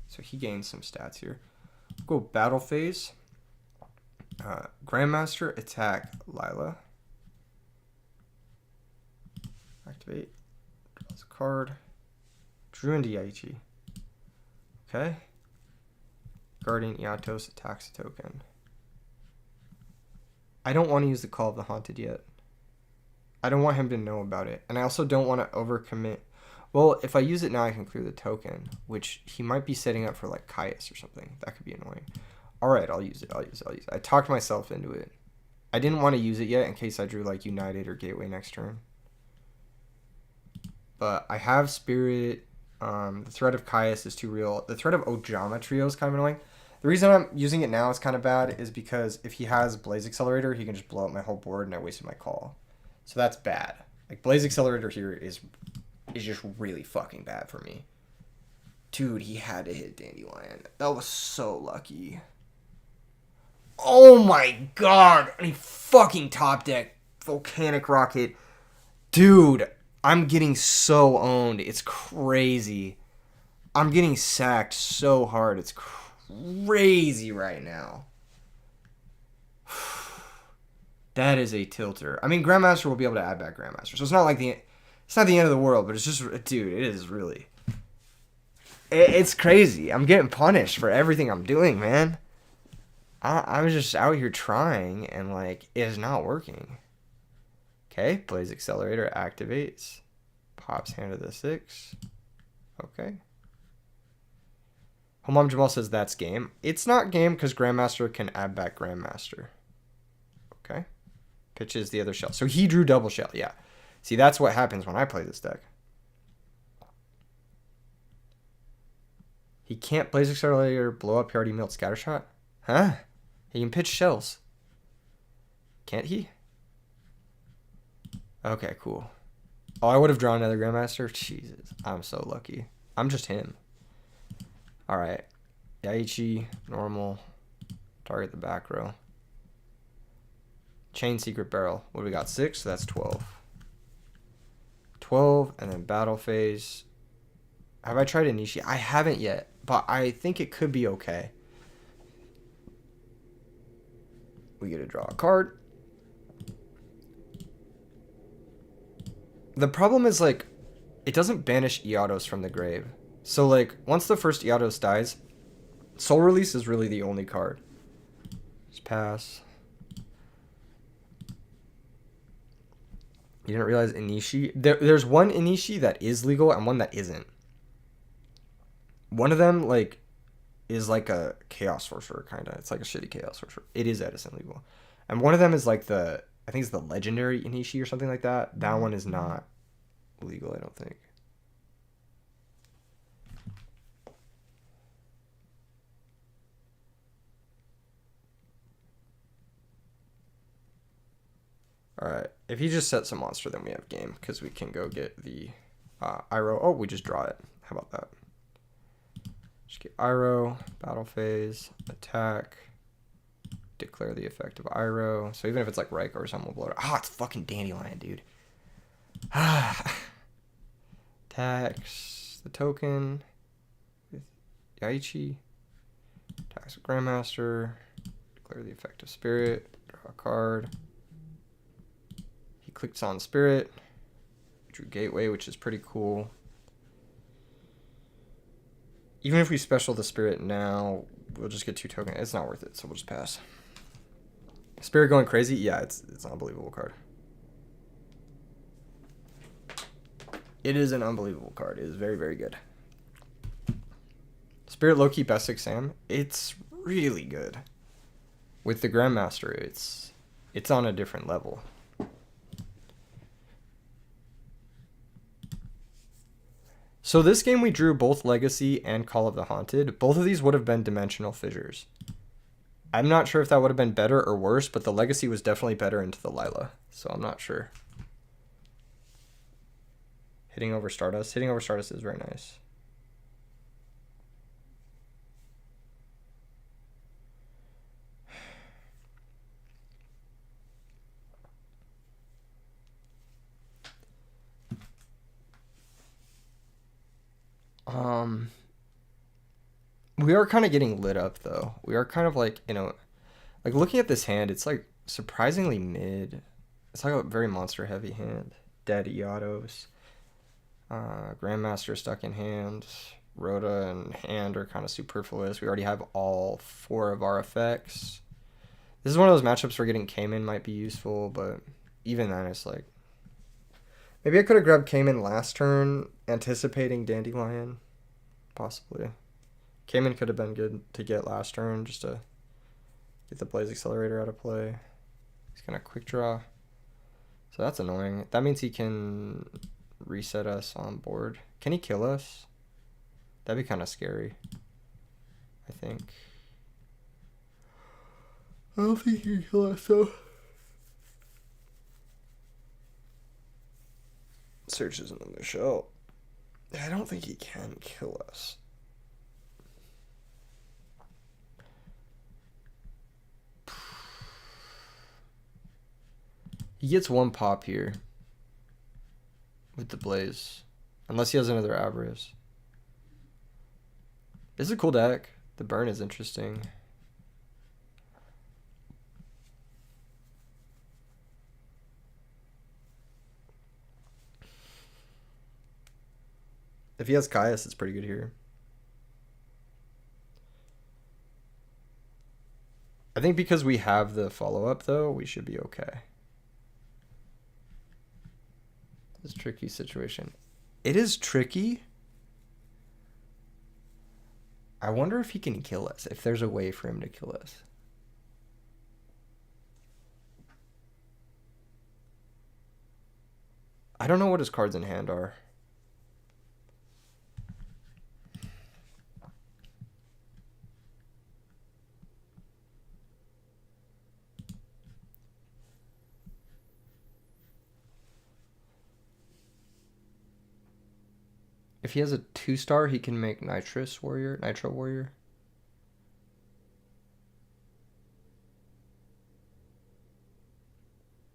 So he gains some stats here. Go battle phase. Grandmaster, attack Lila. Activate. Draws a card. Drew into Yaichi. Okay. Guardian Iatos attacks a token. I don't want to use the Call of the Haunted yet. I don't want him to know about it. And I also don't want to overcommit. Well, if I use it now, I can clear the token, which he might be setting up for like Caius or something. That could be annoying. All right, I'll use it. I talked myself into it. I didn't want to use it yet in case I drew like United or Gateway next turn. But I have Spirit. The threat of Caius is too real. The threat of Ojama Trio is kind of annoying. The reason I'm using it now is kind of bad is because if he has Blaze Accelerator, he can just blow up my whole board and I wasted my call. So that's bad. Like Blaze Accelerator here is just really fucking bad for me. Dude, he had to hit Dandelion. That was so lucky. Oh my god! And he fucking top deck Volcanic Rocket. Dude, I'm getting so owned. It's crazy. I'm getting sacked so hard. It's crazy right now. That is a tilter. I mean, Grandmaster will be able to add back Grandmaster. So it's not like it's not the end of the world, but it's just, dude, it is really... It's crazy. I'm getting punished for everything I'm doing, man. I'm just out here trying, and, like, it is not working. Okay, Blaze Accelerator activates. Pops hand of the 6. Okay. Homam Jamal says that's game. It's not game because Grandmaster can add back Grandmaster. Okay. Pitches the other shell. So he drew double shell, yeah. See, that's what happens when I play this deck. He can't Blaze Accelerator, blow up, he already milled Scattershot? Huh? He can pitch shells. Can't he? Okay, cool. Oh, I would have drawn another Grandmaster? Jesus, I'm so lucky. I'm just him. Alright. Yaichi, normal. Target the back row. Chain Secret Barrel. What do we got? 6? So that's 12. 12, and then battle phase. Have I tried Inishi? I haven't yet, but I think it could be okay. We get to draw a card. The problem is, like, it doesn't banish Iatos from the grave. So, like, once the first Iatos dies, Soul Release is really the only card. Just pass. You didn't realize Inishi? There's one Inishi that is legal and one that isn't. One of them, like, is like a Chaos Sorcerer, kind of. It's like a shitty Chaos Sorcerer. It is Edison legal. And one of them is like I think it's the Legendary Inishi or something like that. That one is not legal, I don't think. If he just sets a monster, then we have game, because we can go get the Iroh. Oh, we just draw it. How about that? Just get Iroh, battle phase, attack, declare the effect of Iroh. So even if it's like Raika or something, we'll blow it. Ah, it's fucking Dandelion, dude. Tax the token with Yaichi. Tax the Grandmaster. Declare the effect of Spirit. Draw a card. He clicks on Spirit. Drew Gateway, which is pretty cool. Even if we special the Spirit now, we'll just get 2 tokens. It's not worth it, so we'll just pass. Spirit going crazy? Yeah, it's an unbelievable card. It is an unbelievable card. It is very, very good. Spirit Loki best exam. It's really good. With the Grandmaster, it's on a different level. So this game we drew both Legacy and Call of the Haunted. Both of these would have been Dimensional Fissures. I'm not sure if that would have been better or worse, but the Legacy was definitely better into the Lila. So I'm not sure. Hitting over Stardust. Hitting over Stardust is very nice. We are kind of getting lit up though. We are kind of like, like looking at this hand, it's like surprisingly mid. It's like a very monster heavy hand. Dead Iatos. Grandmaster stuck in hand. Rhoda and hand are kind of superfluous. We already have all 4 of our effects. This is one of those matchups where getting Cayman might be useful, but even then it's like... Maybe I could have grabbed Cayman last turn, anticipating Dandelion. Possibly. Cayman could have been good to get last turn, just to get the Blaze Accelerator out of play. He's going to quick draw. So that's annoying. That means he can reset us on board. Can he kill us? That'd be kind of scary, I think. I don't think he can kill us, though. Search isn't in the show. I don't think he can kill us. He gets 1 pop here with the Blaze, unless he has another Avarice. This is a cool deck. The burn is interesting. If he has Caius, it's pretty good here. I think because we have the follow-up, though, we should be okay. This is a tricky situation. It is tricky. I wonder if he can kill us, if there's a way for him to kill us. I don't know what his cards in hand are. If he has a 2-star, he can make Nitro Warrior.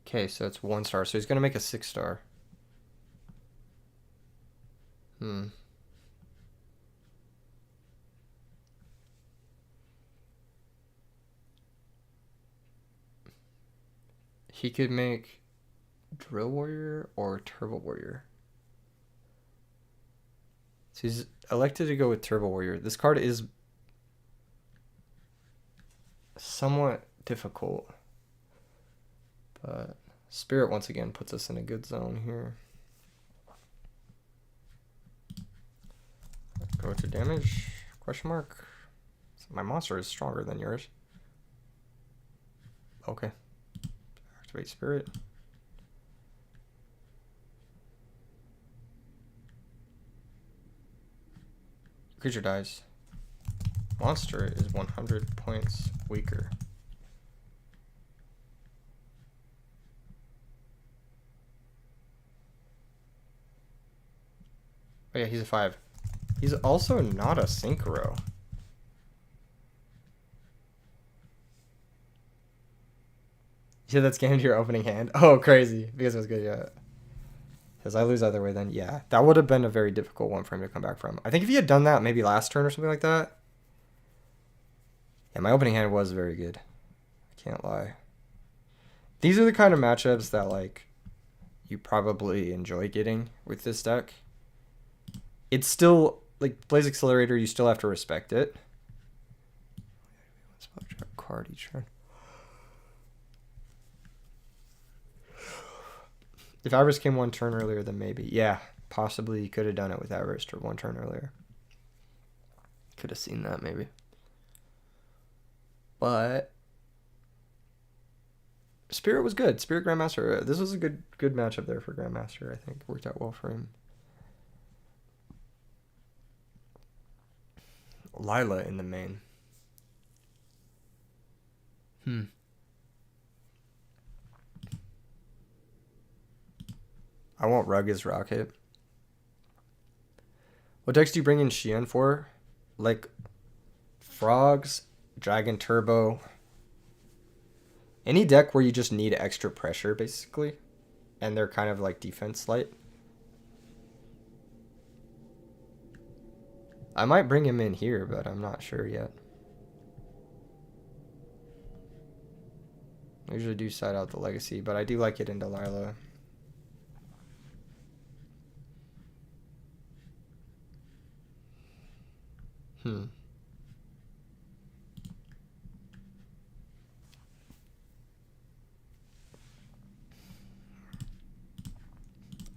Okay, so it's 1-star. So he's going to make a 6-star. He could make Drill Warrior or Turbo Warrior. So he's elected to go with Turbo Warrior. This card is somewhat difficult, but Spirit once again puts us in a good zone here. Go to damage, question mark. My monster is stronger than yours. Okay. Activate Spirit. Creature dies. Monster is 100 points weaker. Oh yeah, he's a 5. He's also not a synchro. You said that's getting to your opening hand? Oh, crazy. Because it was good, yeah. Because I lose either way then. Yeah, that would have been a very difficult one for him to come back from. I think if he had done that maybe last turn or something like that. Yeah, my opening hand was very good. I can't lie. These are the kind of matchups that, like, you probably enjoy getting with this deck. It's still, like, Blaze Accelerator, you still have to respect it. Card each turn. If Iris came one turn earlier, then maybe. Yeah, possibly you could have done it with Iris or one turn earlier. Could have seen that, maybe. But Spirit was good. Spirit Grandmaster. This was a good matchup there for Grandmaster, I think. Worked out well for him. Lila in the main. I won't rug his Rocket. What decks do you bring in Xian for? Like Frogs, Dragon Turbo. Any deck where you just need extra pressure, basically. And they're kind of like defense light. I might bring him in here, but I'm not sure yet. I usually do side out the Legacy, but I do like it into Lila.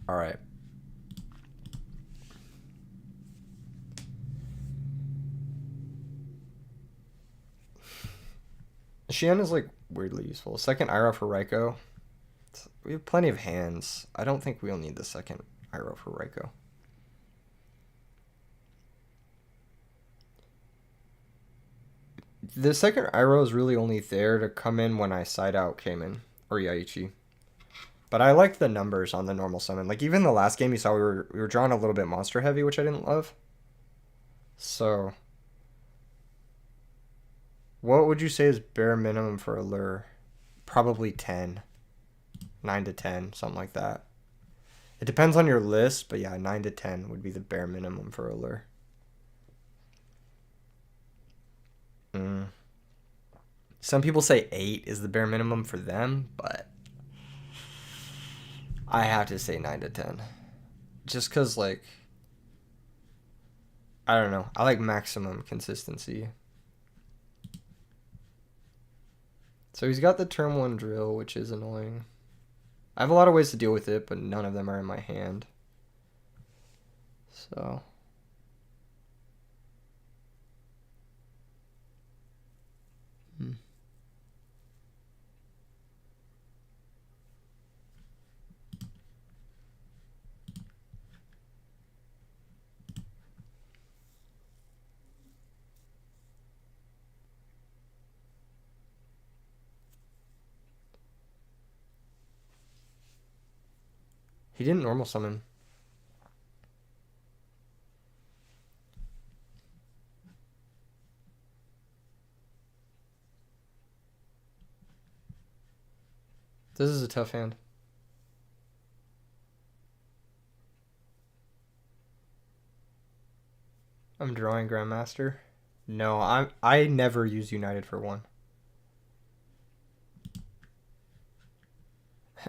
All right. Xian is like weirdly useful. Second Iroh for Raikou. We have plenty of hands. I don't think we'll need the second Iroh for Raikou. The second Iroh is really only there to come in when I side out Cayman or Yaichi. But I liked the numbers on the normal summon. Like even the last game you saw we were drawing a little bit monster heavy, which I didn't love. So what would you say is bare minimum for a lure? Probably 10. 9 to 10, something like that. It depends on your list, but yeah, 9 to 10 would be the bare minimum for a lure. Some people say 8 is the bare minimum for them, but I have to say 9 to 10. Just because, like, I don't know. I like maximum consistency. So he's got the turn 1 drill, which is annoying. I have a lot of ways to deal with it, but none of them are in my hand. So he didn't normal summon. This is a tough hand. I'm drawing Grandmaster. No, I never use United for 1.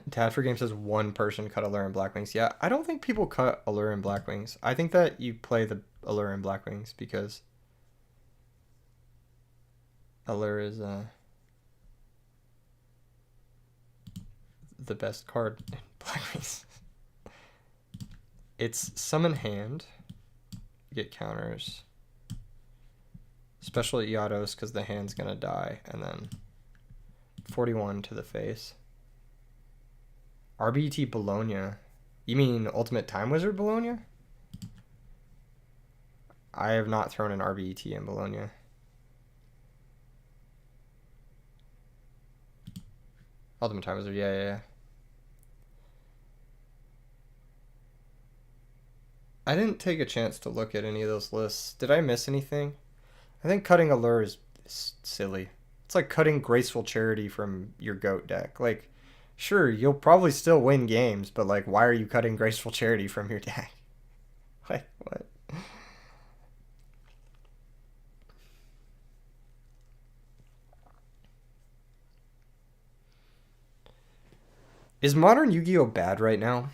Dad for Game says one person cut Allure and Blackwings. Yeah, I don't think people cut Allure and Blackwings. I think that you play the Allure and Blackwings because Allure is the best card in Blackwings. It's summon hand. Get counters. Special Yados because the hand's gonna die, and then 41 to the face. RBET Bologna. You mean Ultimate Time Wizard Bologna? I have not thrown an RBET in Bologna. Ultimate Time Wizard, yeah. I didn't take a chance to look at any of those lists. Did I miss anything? I think cutting Allure is silly. It's like cutting Graceful Charity from your GOAT deck. Like, sure, you'll probably still win games, but like, why are you cutting Graceful Charity from your deck? Like, what? Is modern Yu-Gi-Oh bad right now?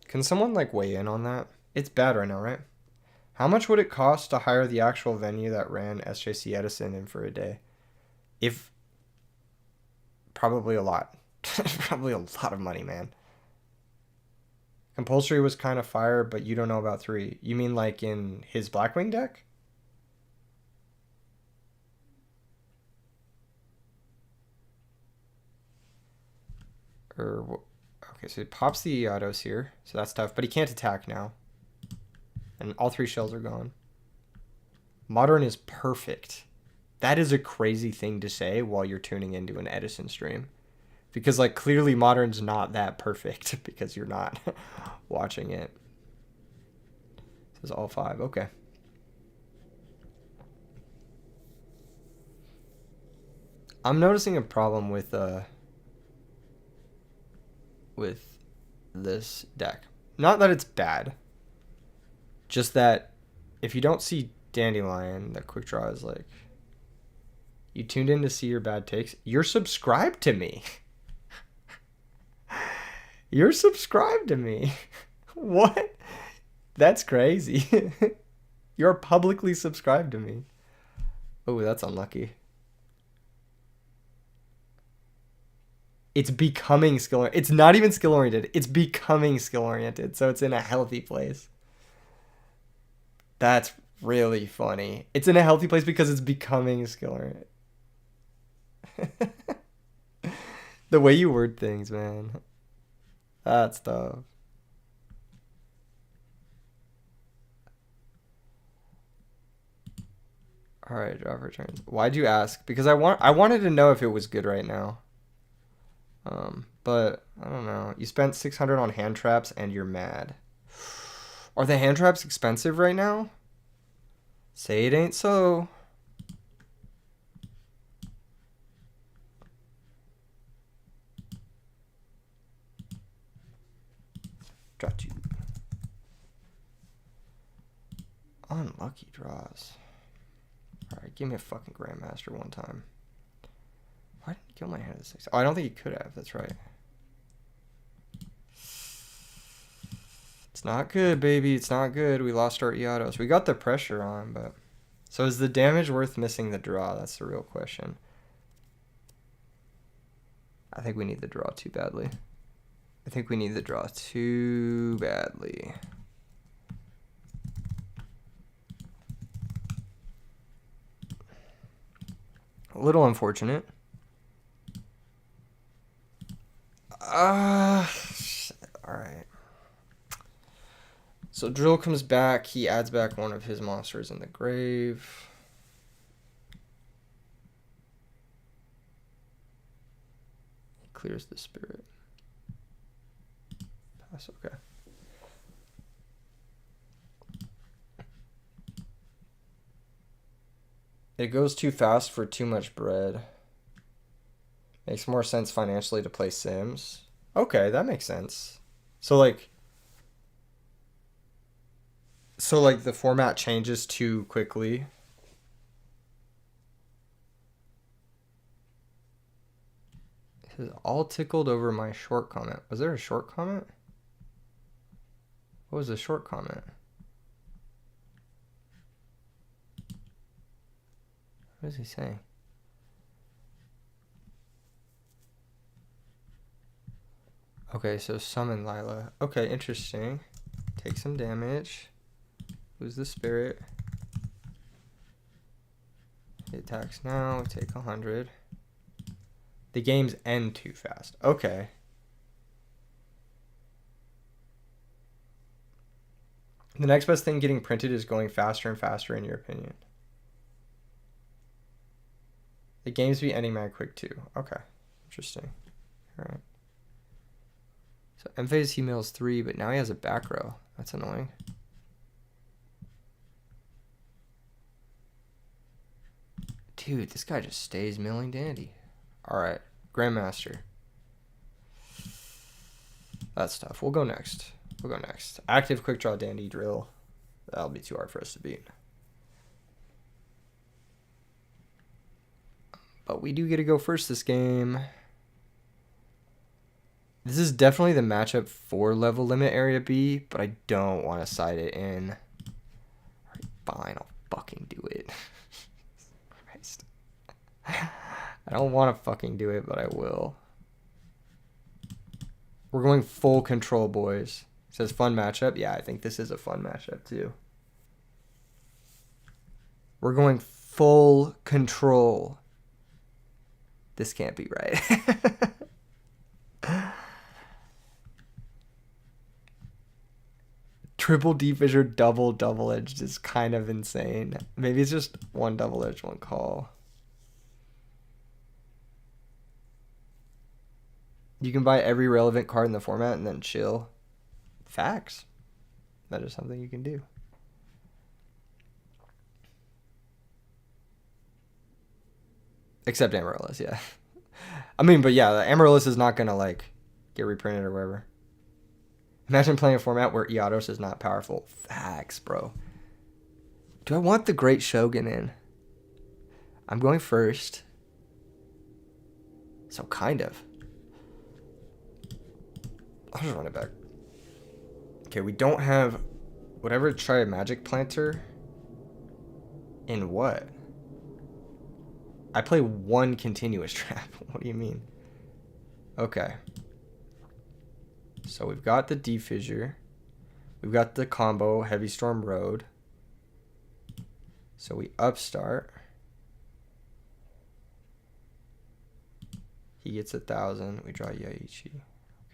Can someone like weigh in on that? It's bad right now, right? How much would it cost to hire the actual venue that ran SJC Edison in for a day? If probably a lot. Probably a lot of money, man. Compulsory was kind of fire, but you don't know about 3. You mean like in his Blackwing deck? Or okay, so he pops the Iados here, so that's tough. But he can't attack now, and all 3 shells are gone. Modern is perfect. That is a crazy thing to say while you're tuning into an Edison stream, because like clearly Modern's not that perfect because you're not watching it. This is all 5. Okay. I'm noticing a problem with this deck. Not that it's bad, just that if you don't see Dandelion, the quick draw is like, you tuned in to see your bad takes. You're subscribed to me. You're subscribed to me. What? That's crazy. You're publicly subscribed to me. Oh, that's unlucky. It's becoming skill oriented. It's not even skill oriented. It's becoming skill oriented. So it's in a healthy place. That's really funny. It's in a healthy place because it's becoming skill oriented. The way you word things, man. That's tough. All right, draw for turns. Why'd you ask? Because I wanted to know if it was good right now. But I don't know. You spent 600 on hand traps and you're mad. Are the hand traps expensive right now? Say it ain't so. Draw 2. Unlucky draws. Alright, give me a fucking Grandmaster one time. Why didn't he kill my hand at 6? Oh, I don't think he could have. That's right. It's not good, baby. It's not good. We lost our Iados. We got the pressure on, but... So is the damage worth missing the draw? That's the real question. I think we need the draw too badly. I think we need the draw too badly. A little unfortunate. All right. So Drill comes back. He adds back one of his monsters in the grave. He clears the spirit. Pass, okay. It goes too fast for too much bread. Makes more sense financially to play Sims. Okay, that makes sense. So like the format changes too quickly. This is all tickled over my short comment. Was there a short comment? What was the short comment? What is he saying? Okay, so summon Lila. Okay, interesting. Take some damage. Lose the spirit. He attacks now. Take 100. The games end too fast. Okay. The next best thing getting printed is going faster and faster, in your opinion. The games be ending mad quick too. Okay. Interesting. All right. So M-Phase he mills 3, but now he has a back row. That's annoying. Dude, this guy just stays milling dandy. Alright, Grandmaster. That's tough. We'll go next. Active, quick draw, dandy, drill. That'll be too hard for us to beat. But we do get to go first this game. This is definitely the matchup for level limit area B, but I don't want to side it in. Alright, fine, I'll fucking do it. Christ. I don't want to fucking do it, but I will. We're going full control, boys. It says fun matchup. Yeah, I think this is a fun matchup too. We're going full control. This can't be right. Triple D fissure, double edged is kind of insane. Maybe it's just one double edged, one call. You can buy every relevant card in the format and then chill. Facts. That is something you can do. Except Amaryllis, yeah. I mean, but yeah, the Amaryllis is not going to, like, get reprinted or whatever. Imagine playing a format where Iados is not powerful. Facts, bro. Do I want the Great Shogun in? I'm going first. So, kind of. I'll just run it back. Okay, we don't have whatever. Try a magic planter. In what? I play one continuous trap. What do you mean? Okay. So we've got the D fissure. We've got the combo Heavy Storm Road. So we upstart. He gets 1,000. We draw Yaichi.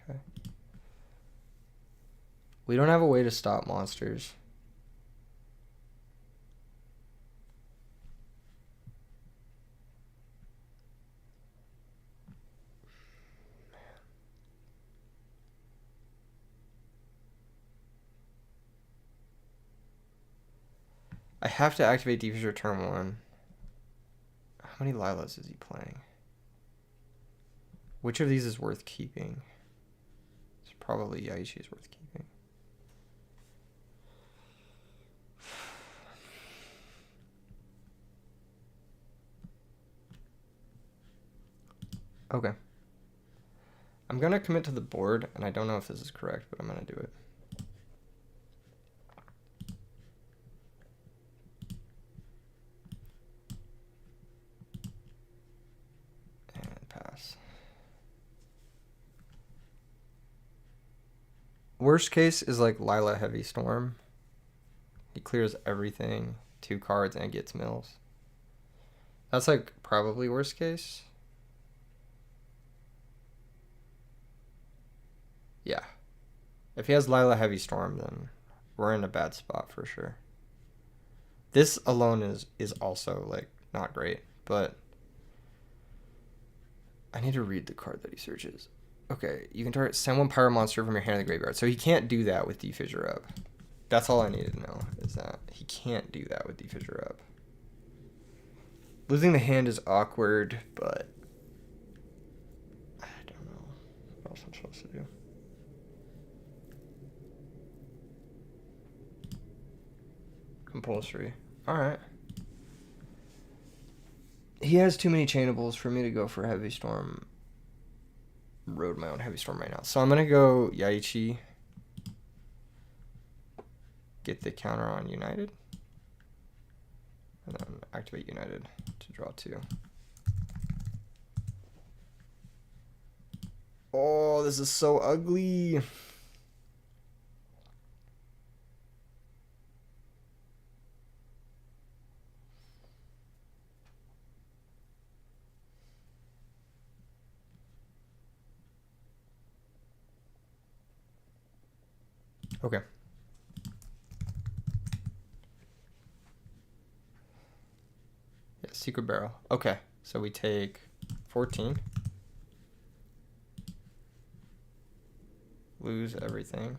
Okay. We don't have a way to stop monsters. I have to activate D fissure turn 1. How many Lilas is he playing? Which of these is worth keeping? It's probably Yaichi is worth keeping. Okay. I'm going to commit to the board, and I don't know if this is correct, but I'm going to do it. And pass. Worst case is like Lila Heavy Storm. He clears everything, 2 cards, and gets mills. That's like probably worst case. Yeah. If he has Lila Heavy Storm, then we're in a bad spot for sure. This alone is also like not great, but I need to read the card that he searches. Okay, you can target send 1 Pyro monster from your hand to the graveyard. So he can't do that with D fissure up. That's all I needed to know, is that he can't do that with D fissure up. Losing the hand is awkward, but I don't know what else I'm supposed to do. Compulsory. Alright. He has too many chainables for me to go for Heavy Storm. Road my own Heavy Storm right now. So I'm going to go Yaichi. Get the counter on United. And then activate United to draw 2. Oh, this is so ugly. Okay. Yeah, Secret Barrel. Okay, so we take 14. Lose everything.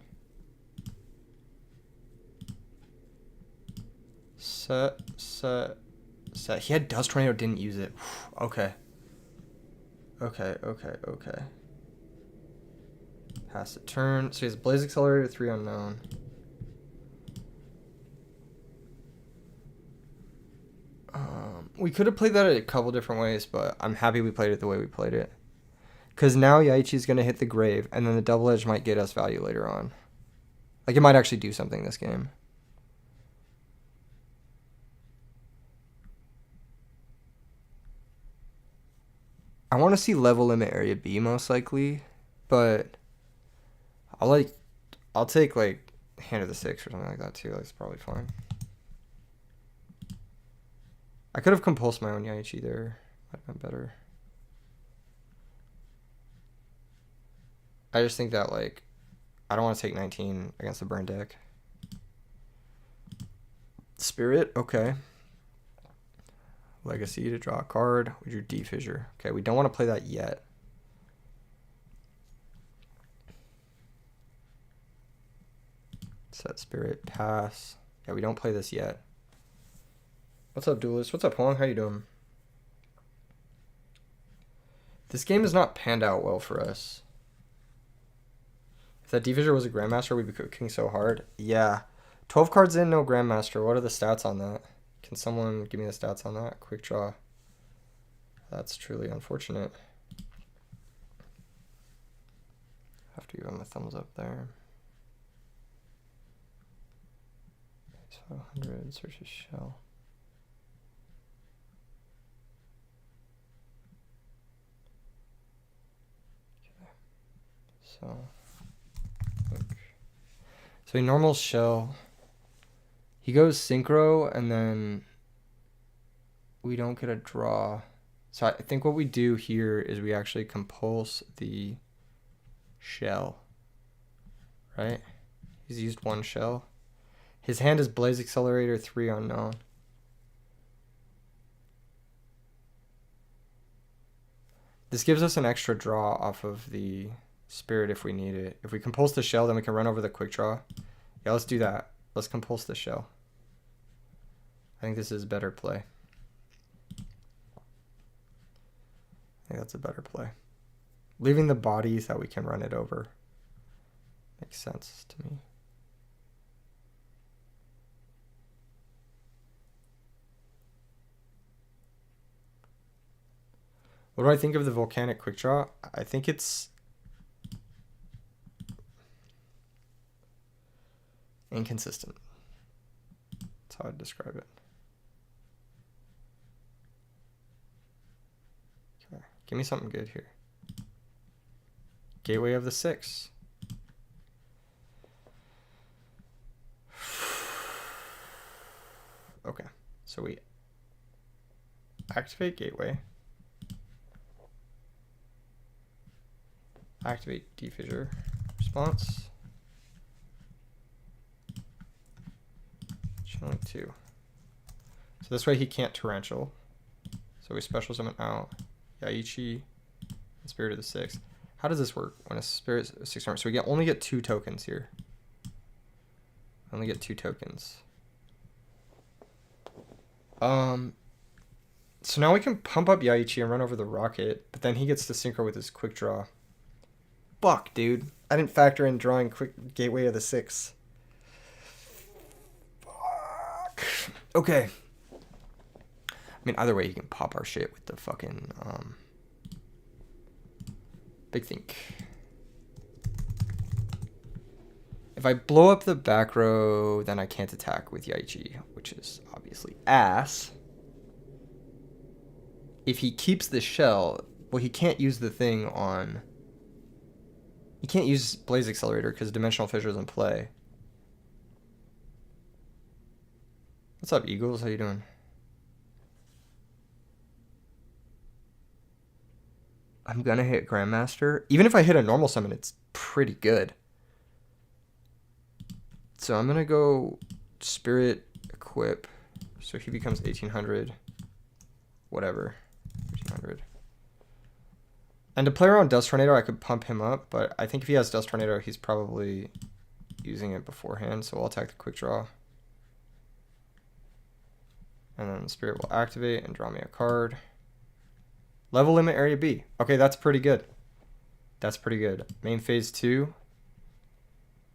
Set. set. He had Dust Tornado, didn't use it. Okay. Okay. Pass the turn. So he has Blaze Accelerator, 3 unknown. We could have played that a couple different ways, but I'm happy we played it the way we played it. Because now Yaichi's going to hit the grave, and then the Double Edge might get us value later on. Like, it might actually do something this game. I want to see level limit area B most likely, but I'll take like Hand of the Six or something like that too. That's probably fine. I could have compulsed my own Yaichi there. Might have been better. I just think that like I don't want to take 19 against the burn deck. Spirit, okay. Legacy to draw a card. We drew D Fissure. Okay, we don't want to play that yet. Set Spirit, pass. Yeah, we don't play this yet. What's up, Duelist? What's up, Hong? How you doing? This game has not panned out well for us. If that D Fissure was a Grandmaster, we'd be cooking so hard. Yeah. 12 cards in, no Grandmaster. What are the stats on that? Can someone give me the stats on that? Quick draw. That's truly unfortunate. Have to give him a thumbs up there. 500, search his shell. Okay. So he normal shell. He goes synchro, and then we don't get a draw. So I think what we do here is we actually compulse the shell. Right? He's used one shell. His hand is Blaze Accelerator, 3 unknown. This gives us an extra draw off of the Spirit if we need it. If we compulse the shell, then we can run over the quick draw. Yeah, let's do that. Let's compulse the shell. I think this is better play. I think that's a better play. Leaving the bodies that we can run it over makes sense to me. What do I think of the Volcanic Quick Draw? I think it's inconsistent. That's how I'd describe it. Okay, give me something good here. Gateway of the Six. Okay, so we activate Gateway. Activate D Fissure response. Chilling 2. So this way he can't Torrential. So we special summon out Yaichi and Spirit of the Six. How does this work when a Spirit is 6 turns? So we only get 2 tokens here. Only get 2 tokens. So now we can pump up Yaichi and run over the rocket, but then he gets to synchro with his quick draw. Fuck, dude. I didn't factor in drawing quick Gateway of the Six. Fuck. Okay. I mean, either way, you can pop our shit with the fucking, Big Think. If I blow up the back row, then I can't attack with Yaichi, which is obviously ass. If he keeps the shell, well, he can't use the thing on... He can't use Blaze Accelerator because Dimensional Fissure is in play. What's up, Eagles? How you doing? I'm gonna hit Grandmaster. Even if I hit a normal summon, it's pretty good. So I'm gonna go Spirit Equip. So he becomes 1800. Whatever. 1300. And to play around Dust Tornado, I could pump him up, but I think if he has Dust Tornado, he's probably using it beforehand, so I'll attack the quick draw. And then Spirit will activate and draw me a card. Level limit area B. Okay, that's pretty good. That's pretty good. Main phase 2.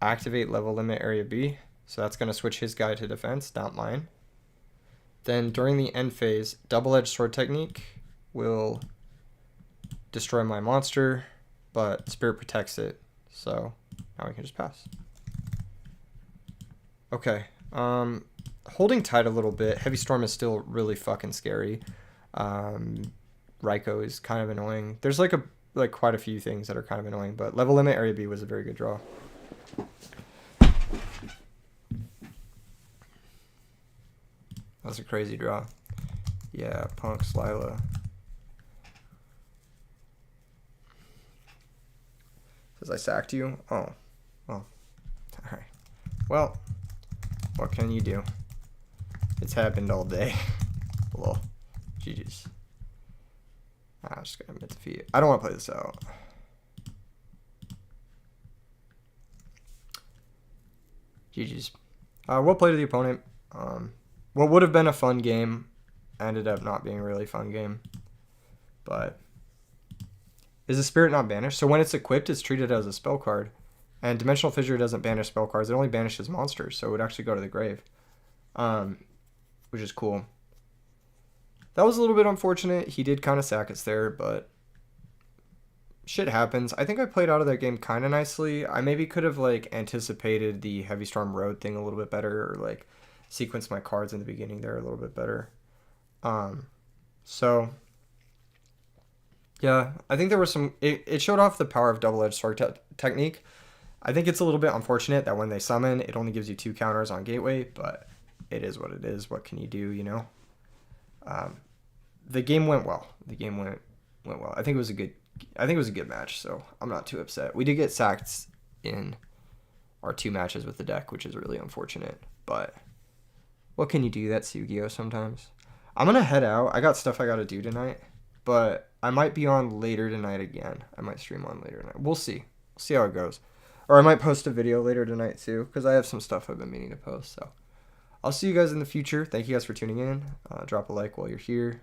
Activate level limit area B. So that's going to switch his guy to defense, not mine. Then during the end phase, double-edged sword technique will destroy my monster, but Spirit protects it. So now we can just pass. Okay. Holding tight a little bit. Heavy Storm is still really fucking scary. Raikou is kind of annoying. There's like quite a few things that are kind of annoying, but level limit area B was a very good draw. That's a crazy draw. Yeah, Punk, Slilah. Says I sacked you? Oh. Well. Alright. Well, what can you do? It's happened all day. Lol. GG's. I'm just gonna admit defeat. I don't want to play this out. GG's. Well played to the opponent. What would have been a fun game ended up not being a really fun game. But is the Spirit not banished? So when it's equipped, it's treated as a spell card. And Dimensional Fissure doesn't banish spell cards. It only banishes monsters, so it would actually go to the grave. Which is cool. That was a little bit unfortunate. He did kind of sack us there, but shit happens. I think I played out of that game kind of nicely. I maybe could have like anticipated the Heavy Storm Road thing a little bit better, or like sequenced my cards in the beginning there a little bit better. So yeah, I think there was some. It showed off the power of double-edged sword technique. I think it's a little bit unfortunate that when they summon, it only gives you 2 counters on Gateway, but it is what it is. What can you do, you know? The game went well. The game went well. I think it was a good match, so I'm not too upset. We did get sacked in our 2 matches with the deck, which is really unfortunate, but what can you do? That's Yu-Gi-Oh! Sometimes. I'm gonna head out. I got stuff I gotta do tonight, but I might be on later tonight again. I might stream on later tonight. We'll see. We'll see how it goes. Or I might post a video later tonight too, because I have some stuff I've been meaning to post. So I'll see you guys in the future. Thank you guys for tuning in. Drop a like while you're here.